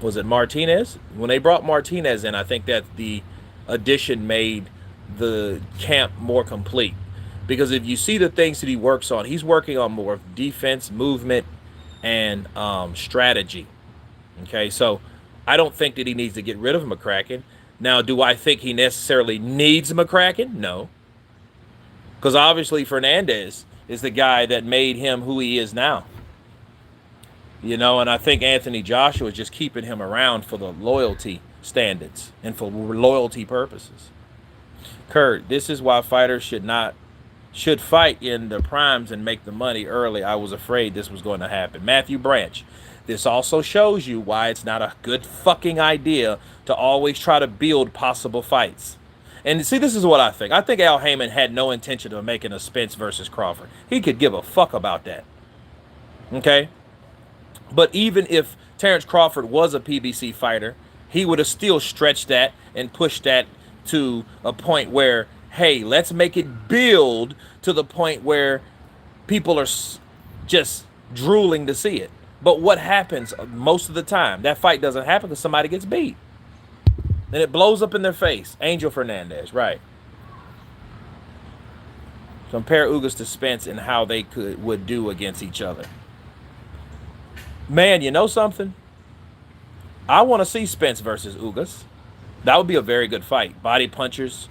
was it Martinez? When they brought Martinez in, I think that the addition made the camp more complete. Because if you see the things that he works on, he's working on more of defense, movement, and strategy. Okay, so I don't think that he needs to get rid of McCracken. Now, do I think he necessarily needs McCracken? No. Because obviously Fernandez is the guy that made him who he is now. You know, and I think Anthony Joshua is just keeping him around for the loyalty standards and for loyalty purposes. Kurt, this is why fighters should fight in the primes and make the money early. I was afraid this was going to happen. Matthew Branch. This also shows you why it's not a good fucking idea to always try to build possible fights. And see, this is what I think. I think Al Heyman had no intention of making a Spence versus Crawford. He could give a fuck about that. Okay? But even if Terrence Crawford was a PBC fighter, he would have still stretched that and pushed that to a point where, hey, let's make it build to the point where people are just drooling to see it. But what happens most of the time? That fight doesn't happen because somebody gets beat. Then it blows up in their face. Angel Fernandez, right. Compare Ugas to Spence and how they would do against each other. Man, you know something? I want to see Spence versus Ugas. That would be a very good fight. Body punchers.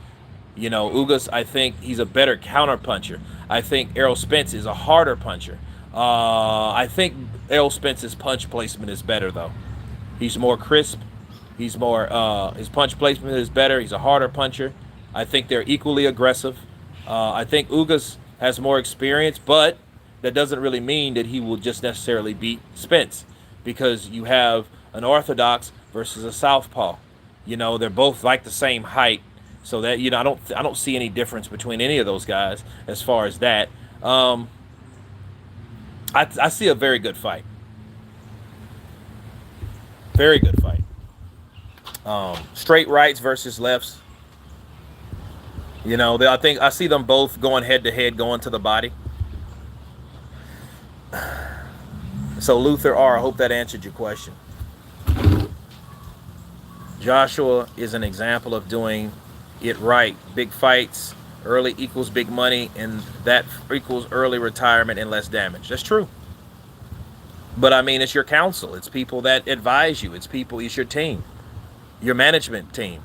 You know, Ugas, I think he's a better counter puncher. I think Errol Spence is a harder puncher. I think Errol Spence's punch placement is better, though. He's more crisp. He's more, his punch placement is better. He's a harder puncher. I think they're equally aggressive. I think Ugas has more experience, but that doesn't really mean that he will just necessarily beat Spence, because you have an orthodox versus a southpaw. You know, they're both like the same height, so that, you know, I don't see any difference between any of those guys as far as that. I see a very good fight. Very good fight. Straight rights versus lefts. You know, I think I see them both going head to head, going to the body. So Luther R, I hope that answered your question. Joshua is an example of doing it right. Big fights, early equals big money, and that equals early retirement and less damage. That's true. But I mean, it's your counsel. It's people that advise you. It's your team, your management team.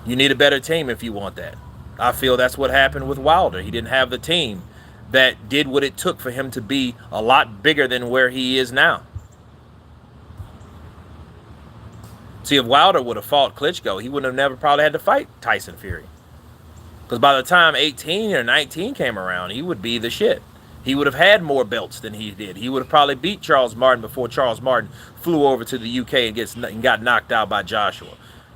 You need a better team if you want that. I feel that's what happened with Wilder. He didn't have the team that did what it took for him to be a lot bigger than where he is now. See, if Wilder would have fought Klitschko, he would have never probably had to fight Tyson Fury. Because by the time 18 or 19 came around, he would be the shit. He would have had more belts than he did. He would have probably beat Charles Martin before Charles Martin flew over to the UK and got knocked out by Joshua.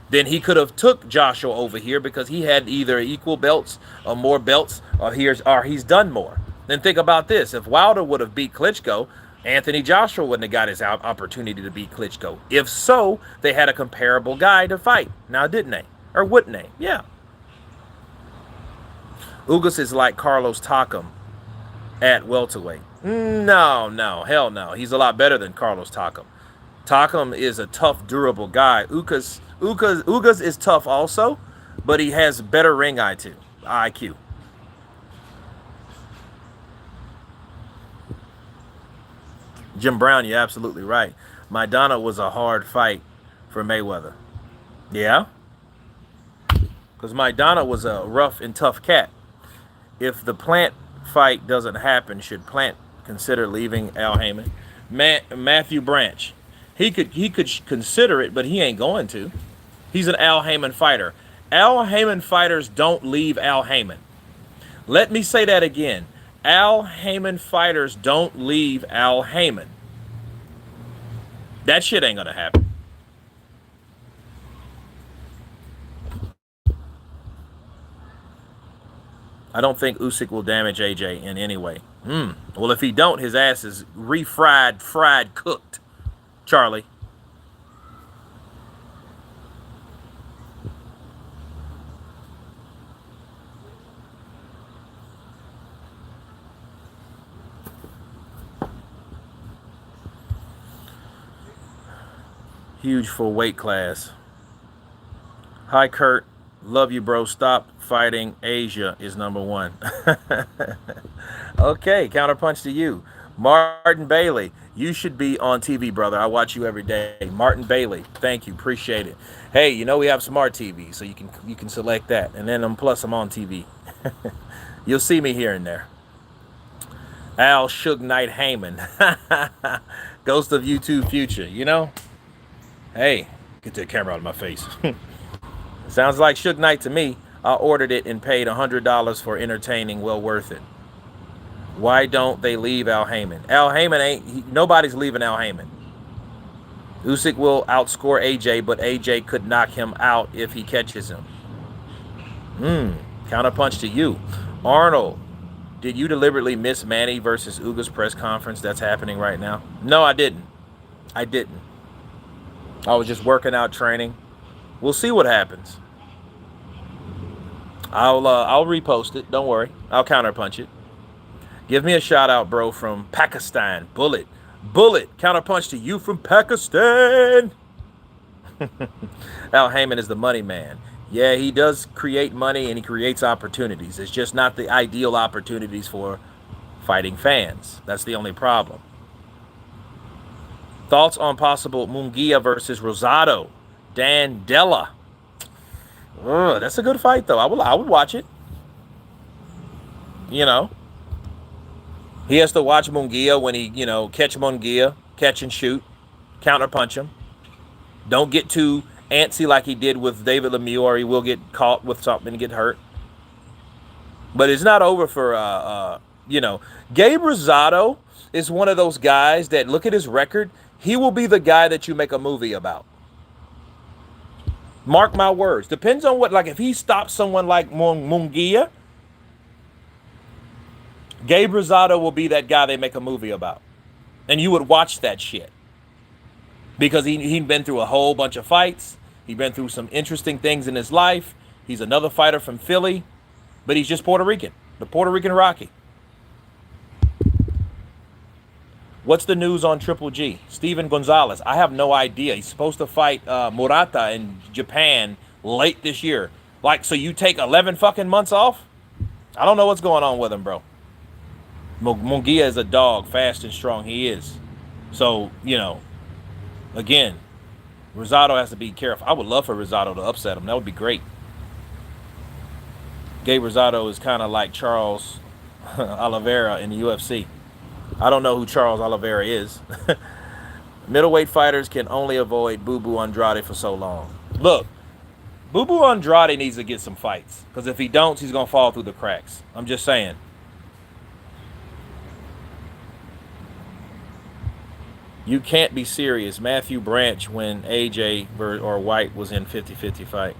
Then he could have took Joshua over here because he had either equal belts or more belts, or he's done more. Then think about this. If Wilder would have beat Klitschko, Anthony Joshua wouldn't have got his opportunity to beat Klitschko. If so, they had a comparable guy to fight. Now, didn't they? Or wouldn't they? Yeah. Ugas is like Carlos Takam at welterweight. No, hell no. He's a lot better than Carlos Takam. Takam is a tough, durable guy. Ugas is tough also, but he has better ring IQ. Jim Brown, you're absolutely right. Maidana was a hard fight for Mayweather. Yeah? Because Maidana was a rough and tough cat. If the Plant fight doesn't happen, should Plant consider leaving Al Haymon? Matthew Branch. He could consider it, but he ain't going to. He's an Al Haymon fighter. Al Haymon fighters don't leave Al Haymon. Let me say that again. Al Haymon fighters don't leave Al Haymon. That shit ain't gonna happen. I don't think Usyk will damage AJ in any way. Well, if he don't, his ass is refried, fried, cooked. Charlie. Huge for weight class. Hi, Kurt. Love you, bro. Stop fighting. Asia is #1. Okay, counterpunch to you. Martin Bailey, you should be on TV, brother. I watch you every day. Martin Bailey, thank you. Appreciate it. Hey, you know we have smart TV, so you can select that. And then plus I'm on TV. You'll see me here and there. Al Suge Knight Heyman. Ghost of YouTube Future, you know? Hey, get that camera out of my face. Sounds like Suge Knight to me. I ordered it and paid $100 for entertaining. Well worth it. Why don't they leave Al Haymon? Al Haymon nobody's leaving Al Haymon. Usyk will outscore AJ, but AJ could knock him out if he catches him. Counterpunch to you. Arnold, did you deliberately miss Manny versus Ugas press conference that's happening right now? No, I didn't. I was just working out, training. We'll see what happens. I'll repost it. Don't worry. I'll counterpunch it. Give me a shout out, bro, from Pakistan. Bullet. Counterpunch to you from Pakistan. Al Heyman is the money man. Yeah, he does create money and he creates opportunities. It's just not the ideal opportunities for fighting fans. That's the only problem. Thoughts on possible Munguia versus Rosado? Dan Della. That's a good fight, though. I would watch it. You know, he has to watch Munguia when he, catch Munguia, catch and shoot, counterpunch him. Don't get too antsy like he did with David Lemieux, or he will get caught with something and get hurt. But it's not over for, Gabe Rosado is one of those guys that, look at his record, he will be the guy that you make a movie about. Mark my words. Depends on what, like if he stops someone like Munguia, Gabe Rosado will be that guy they make a movie about. And you would watch that shit. Because he'd been through a whole bunch of fights. He'd been through some interesting things in his life. He's another fighter from Philly. But he's just Puerto Rican. The Puerto Rican Rocky. What's the news on Triple G? Steven Gonzalez. I have no idea. He's supposed to fight Murata in Japan late this year. Like, so you take 11 fucking months off? I don't know what's going on with him, bro. Munguia is a dog, fast and strong. He is. So, again, Rosado has to be careful. I would love for Rosado to upset him. That would be great. Gabe Rosado is kind of like Charles Oliveira in the UFC. I don't know who Charles Oliveira is. Middleweight fighters can only avoid Boo Boo Andrade for so long. Look, Boo Boo Andrade needs to get some fights. Because if he don't, he's going to fall through the cracks. I'm just saying. You can't be serious. Matthew Branch when AJ or White was in 50-50 fight.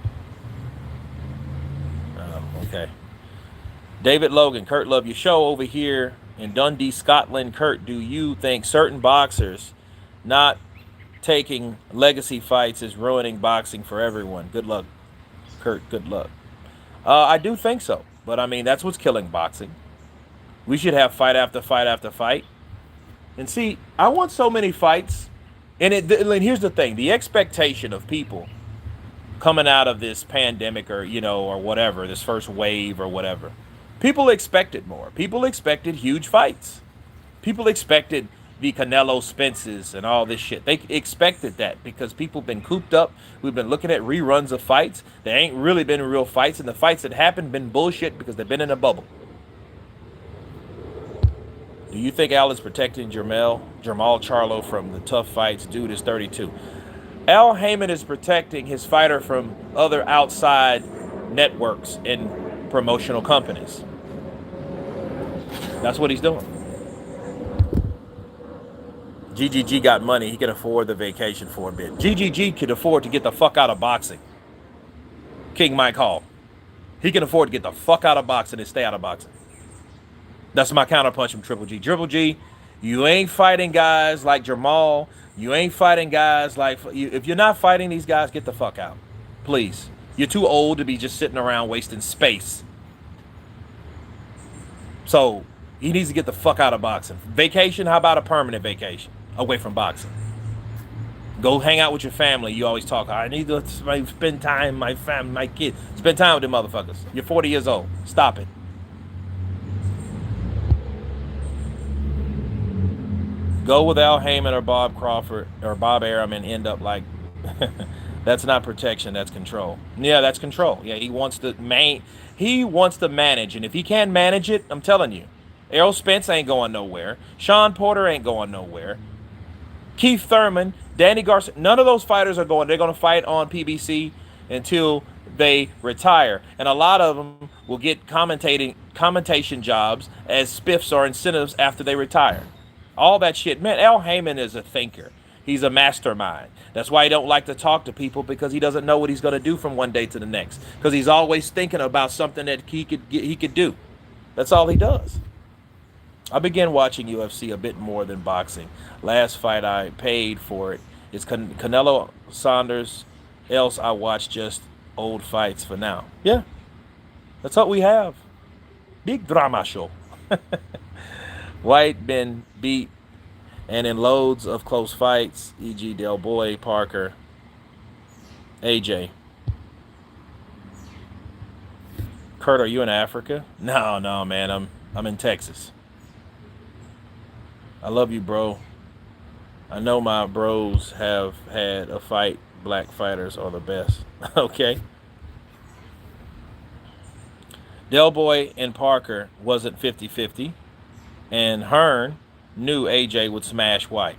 Okay. David Logan, Kurt, love your show over here in Dundee, Scotland. Kurt, do you think certain boxers not taking legacy fights is ruining boxing for everyone? Good luck, Kurt. Good luck. I do think so. But, I mean, that's what's killing boxing. We should have fight after fight after fight. And see, I want so many fights. And here's the thing. The expectation of people coming out of this pandemic or whatever, this first wave or whatever, people expected more. People expected huge fights. People expected the Canelo Spences and all this shit. They expected that because people have been cooped up. We've been looking at reruns of fights. There ain't really been real fights. And the fights that happened been bullshit because they've been in a bubble. Do you think Al is protecting Jermall Charlo from the tough fights? Dude is 32. Al Heyman is protecting his fighter from other outside networks and promotional companies. That's what he's doing. GGG got money. He can afford the vacation for a bit. GGG could afford to get the fuck out of boxing. King Mike Hall. He can afford to get the fuck out of boxing and stay out of boxing. That's my counterpunch from Triple G. Triple G, you ain't fighting guys like Jermall. You ain't fighting guys like... If you're not fighting these guys, get the fuck out. Please. You're too old to be just sitting around wasting space. So, he needs to get the fuck out of boxing. Vacation, how about a permanent vacation? Away from boxing. Go hang out with your family. You always talk, I need to spend time with my family, my kids. Spend time with them motherfuckers. You're 40 years old. Stop it. Go with Al Heyman or Bob Crawford or Bob Arum and end up like... That's not protection, that's control. Yeah, that's control. Yeah, he wants to manage. And if he can't manage it, I'm telling you, Errol Spence ain't going nowhere. Sean Porter ain't going nowhere. Keith Thurman, Danny Garcia, none of those fighters are going. They're going to fight on PBC until they retire. And a lot of them will get commentation jobs as spiffs or incentives after they retire. All that shit. Man, Al Heyman is a thinker. He's a mastermind. That's why he don't like to talk to people, because he doesn't know what he's going to do from one day to the next. Because he's always thinking about something that he could do. That's all he does. I began watching UFC a bit more than boxing. Last fight I paid for it Is Canelo Saunders else? I watch just old fights for now. Yeah, that's what we have. Big drama show. White been beat and in loads of close fights, e.g. Del Boy, Parker, AJ. Kurt, are you in Africa? No, no, man. I'm in Texas. I love you, bro. I know my bros have had a fight. Black fighters are the best. Okay. Del Boy and Parker wasn't 50-50, and Hearn knew AJ would smash White.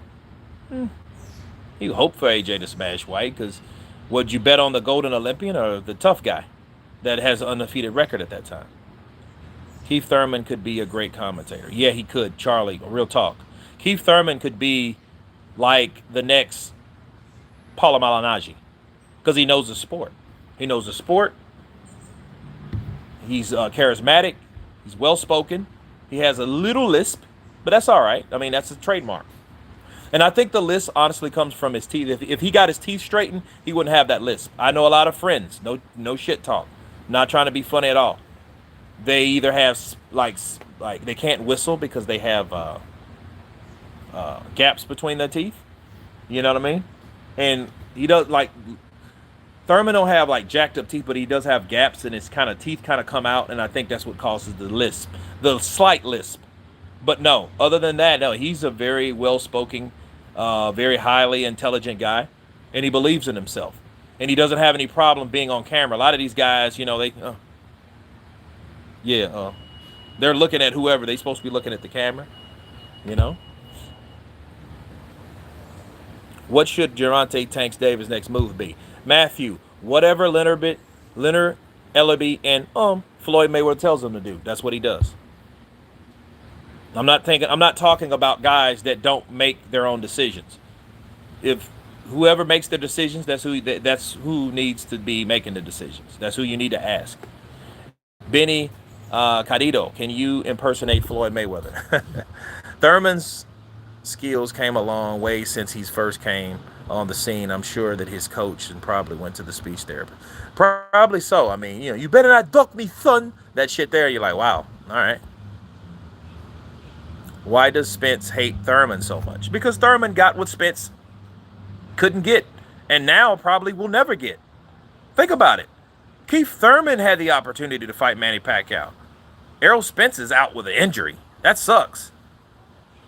He hoped for AJ to smash White because would you bet on the Golden Olympian or the tough guy that has an undefeated record at that time? Keith Thurman could be a great commentator. Yeah, he could. Charlie, real talk. Keith Thurman could be like the next Paula Malignaggi because he knows the sport. He knows the sport. He's charismatic. He's well-spoken. He has a little lisp, but that's all right. I mean, that's a trademark. And I think the lisp honestly comes from his teeth. If he got his teeth straightened, he wouldn't have that lisp. I know a lot of friends. No shit talk. Not trying to be funny at all. They either have like they can't whistle because they have gaps between their teeth. You know what I mean? And he does like Thurman don't have like jacked up teeth, but he does have gaps, and his kind of teeth kind of come out, and I think that's what causes the lisp, the slight lisp. But no, other than that, no, he's a very well-spoken, very highly intelligent guy, and he believes in himself, and he doesn't have any problem being on camera. A lot of these guys, you know, they're looking at whoever they're supposed to be looking at the camera, you know. What should Gervonta Tanks Davis' next move be? Matthew, whatever Leonard Ellerbe, and Floyd Mayweather tells him to do, that's what he does. I'm not talking about guys that don't make their own decisions. If whoever makes the decisions, that's who needs to be making the decisions. That's who you need to ask. Benny Cadito, can you impersonate Floyd Mayweather? Thurman's skills came a long way since he first came on the scene. I'm sure that his coach and probably went to the speech therapist. Probably so. I mean, you know, you better not duck me, son. That shit there, you're like, wow, all right. Why does Spence hate Thurman so much? Because Thurman got what Spence couldn't get, and now probably will never get. Think about it. Keith Thurman had the opportunity to fight Manny Pacquiao. Errol Spence is out with an injury. That sucks.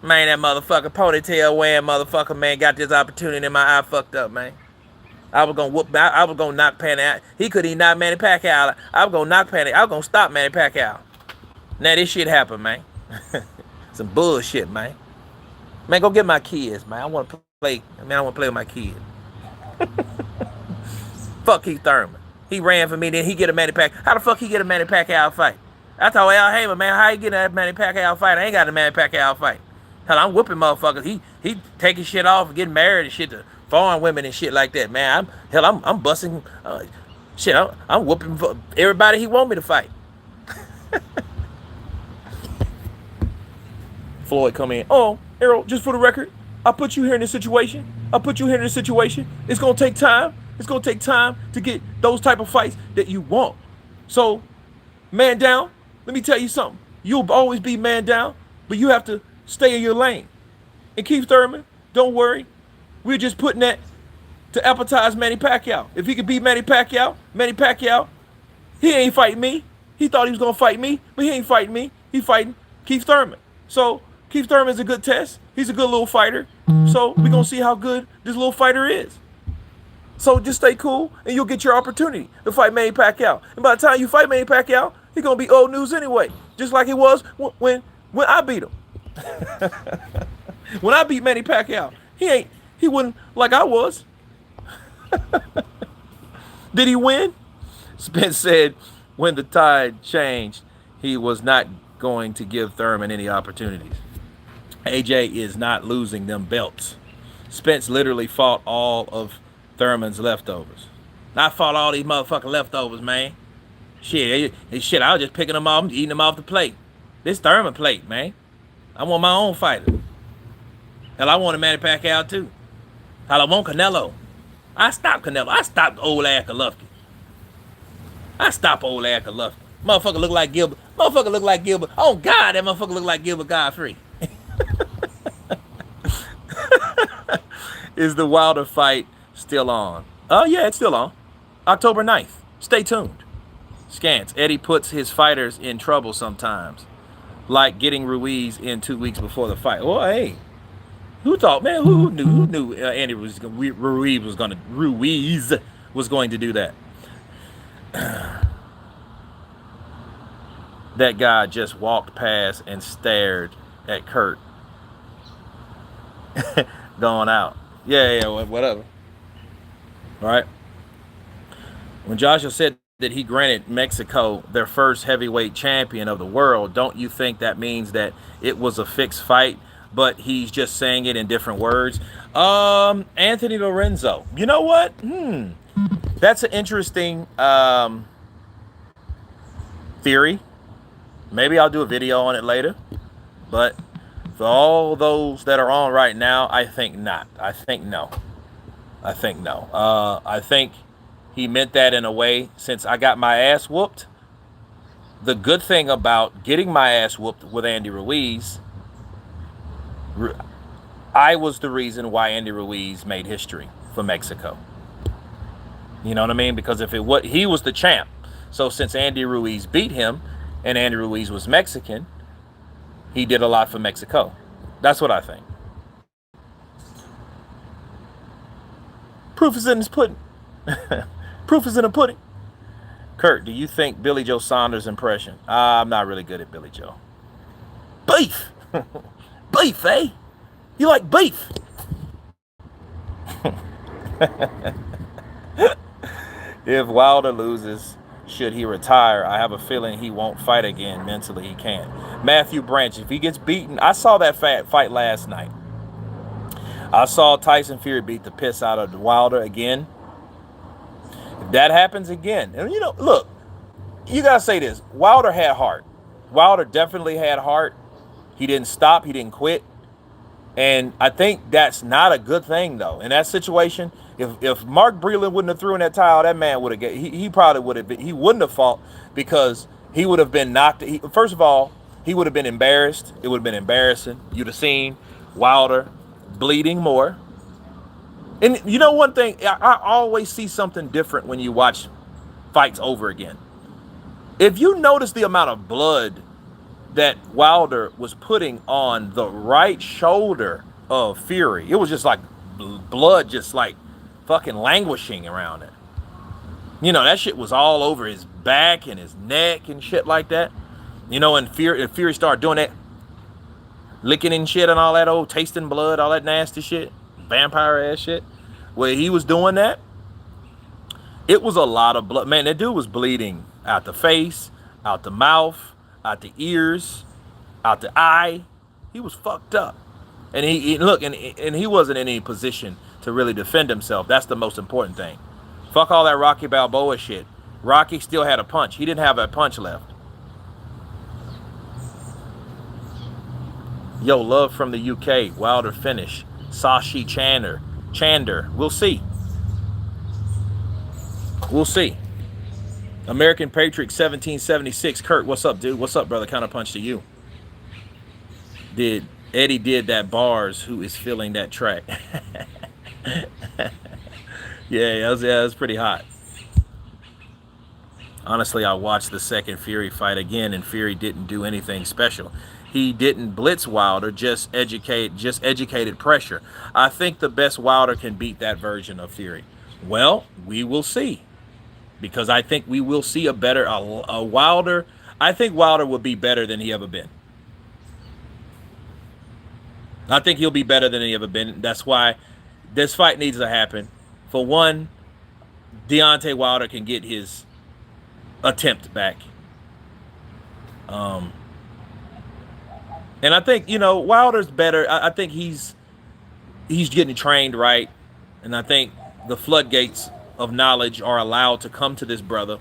Man, that motherfucker ponytail wearing motherfucker, man, got this opportunity and my eye fucked up, man. I was gonna knock Manny out. He couldn't even knock Manny Pacquiao out. I was gonna stop Manny Pacquiao. Now this shit happened, man. Some bullshit, man. Man, go get my kids, man. I want to play with my kids. Fuck Keith Thurman. He ran for me, then he get a Manny Pacquiao. How the fuck he get a Manny Pacquiao fight? I told Al Haymon, man, how you get a Manny Pacquiao fight? I ain't got a Manny Pacquiao fight. Hell, I'm whooping motherfuckers. He taking shit off and getting married and shit to foreign women and shit like that, man. I'm busting shit. I'm whooping everybody he want me to fight. Floyd come in. Oh, Errol, just for the record, I put you here in this situation. It's gonna take time. It's gonna take time to get those type of fights that you want. So, man down. Let me tell you something. You'll always be man down, but you have to stay in your lane. And Keith Thurman, don't worry. We're just putting that to appetize Manny Pacquiao. If he could beat Manny Pacquiao, he ain't fighting me. He thought he was going to fight me, but he ain't fighting me. He's fighting Keith Thurman. So Keith Thurman's a good test. He's a good little fighter. So we're going to see how good this little fighter is. So just stay cool, and you'll get your opportunity to fight Manny Pacquiao. And by the time you fight Manny Pacquiao, he's going to be old news anyway, just like it was when I beat him. When I beat Manny Pacquiao, he wasn't like I was. Did he win? Spence said when the tide changed, he was not going to give Thurman any opportunities. AJ is not losing them belts. Spence literally fought all of Thurman's leftovers. I fought all these motherfucking leftovers, man. Shit, I was just picking them off and eating them off the plate. This Thurman plate, man. I want my own fighter. Hell, I wanted Manny Pacquiao too. I want Canelo. I stopped Canelo. I stopped old ass Golovkin. I stopped old ass Golovkin. Motherfucker look like Gilbert. Motherfucker look like Gilbert. Oh God, that motherfucker look like Gilbert Godfrey. Is the Wilder fight still on? Oh yeah, it's still on. October 9th. Stay tuned. Scants. Eddie puts his fighters in trouble sometimes, like getting Ruiz in 2 weeks before the fight. Well, hey, who thought, man? Who knew? Andy Ruiz was going to do that? That guy just walked past and stared at Kurt going out. Yeah, whatever. All right. When Joshua said that he granted Mexico their first heavyweight champion of the world, don't you think that means that it was a fixed fight, but he's just saying it in different words? Anthony Lorenzo. You know what? That's an interesting theory. Maybe I'll do a video on it later. But for all those that are on right now, I think not. I think no. I think he meant that in a way, since I got my ass whooped. The good thing about getting my ass whooped with Andy Ruiz, I was the reason why Andy Ruiz made history for Mexico. You know what I mean? Because he was the champ. So since Andy Ruiz beat him, and Andy Ruiz was Mexican, he did a lot for Mexico. That's what I think. Proof is in his pudding. Proof is in the pudding. Kurt, do you think Billy Joe Saunders' impression? I'm not really good at Billy Joe. Beef! Beef, eh? You like beef? If Wilder loses, should he retire? I have a feeling he won't fight again. Mentally, he can't. Matthew Branch, if he gets beaten, I saw that fight last night. I saw Tyson Fury beat the piss out of Wilder again. If that happens again, and look, you gotta say this: Wilder had heart. Wilder definitely had heart. He didn't stop. He didn't quit. And I think that's not a good thing, though. In that situation, if Mark Breland wouldn't have thrown in that towel, that man would have. He probably would have been. He wouldn't have fought because he would have been knocked. First of all, he would have been embarrassed. It would have been embarrassing. You'd have seen Wilder bleeding more. And you know one thing, I always see something different when you watch fights over again. If you notice the amount of blood that Wilder was putting on the right shoulder of Fury, it was just like blood just like fucking languishing around it. That shit was all over his back and his neck and shit like that. And Fury started doing that, licking and shit and all that old tasting blood, all that nasty shit, vampire ass shit. Where he was doing that, it was a lot of blood. Man, that dude was bleeding out the face, out the mouth, out the ears, out the eye. He was fucked up. And he wasn't in any position to really defend himself. That's the most important thing. Fuck all that Rocky Balboa shit. Rocky still had a punch. He didn't have a punch left. Yo, love from the UK. Wilder finish. Sashi Chander. We'll see. American Patriot 1776. Kurt, what's up, dude? What's up, brother? Counterpunch to you. Eddie did that bars? Who is filling that track? Yeah, it was pretty hot. Honestly, I watched the second Fury fight again, and Fury didn't do anything special. He didn't blitz Wilder, just educated pressure. I think the best Wilder can beat that version of Fury. Well, we will see. Because I think we will see a Wilder. I think Wilder will be better than he ever been. I think he'll be better than he ever been. That's why this fight needs to happen. For one, Deontay Wilder can get his attempt back. And I think, Wilder's better. I think he's getting trained right. And I think the floodgates of knowledge are allowed to come to this brother.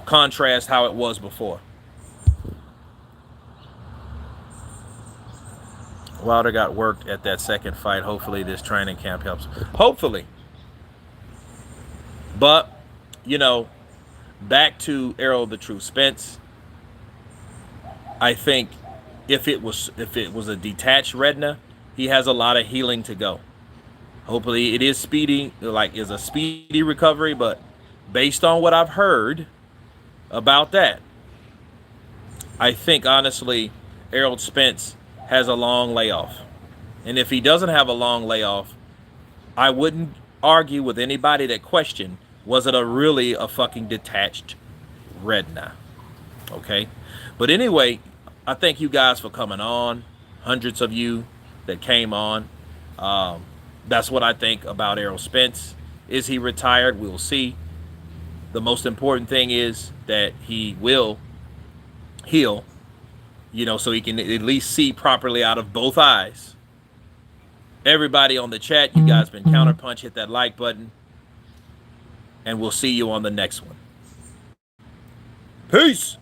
Contrast how it was before. Wilder got worked at that second fight. Hopefully this training camp helps. Hopefully. But, you know, back to Errol the True Spence. I think if it was a detached retina, he has a lot of healing to go. Hopefully it is speedy, like is a speedy recovery, but based on what I've heard about that, I think honestly Errol Spence has a long layoff. And if he doesn't have a long layoff, I wouldn't argue with anybody that questioned, was it really a fucking detached retina? Okay? But anyway, I thank you guys for coming on. Hundreds of you that came on. That's what I think about Errol Spence. Is he retired? We'll see. The most important thing is that he will heal, you know, so he can at least see properly out of both eyes. Everybody on the chat, you guys been Counterpunch. Hit that like button. And we'll see you on the next one. Peace.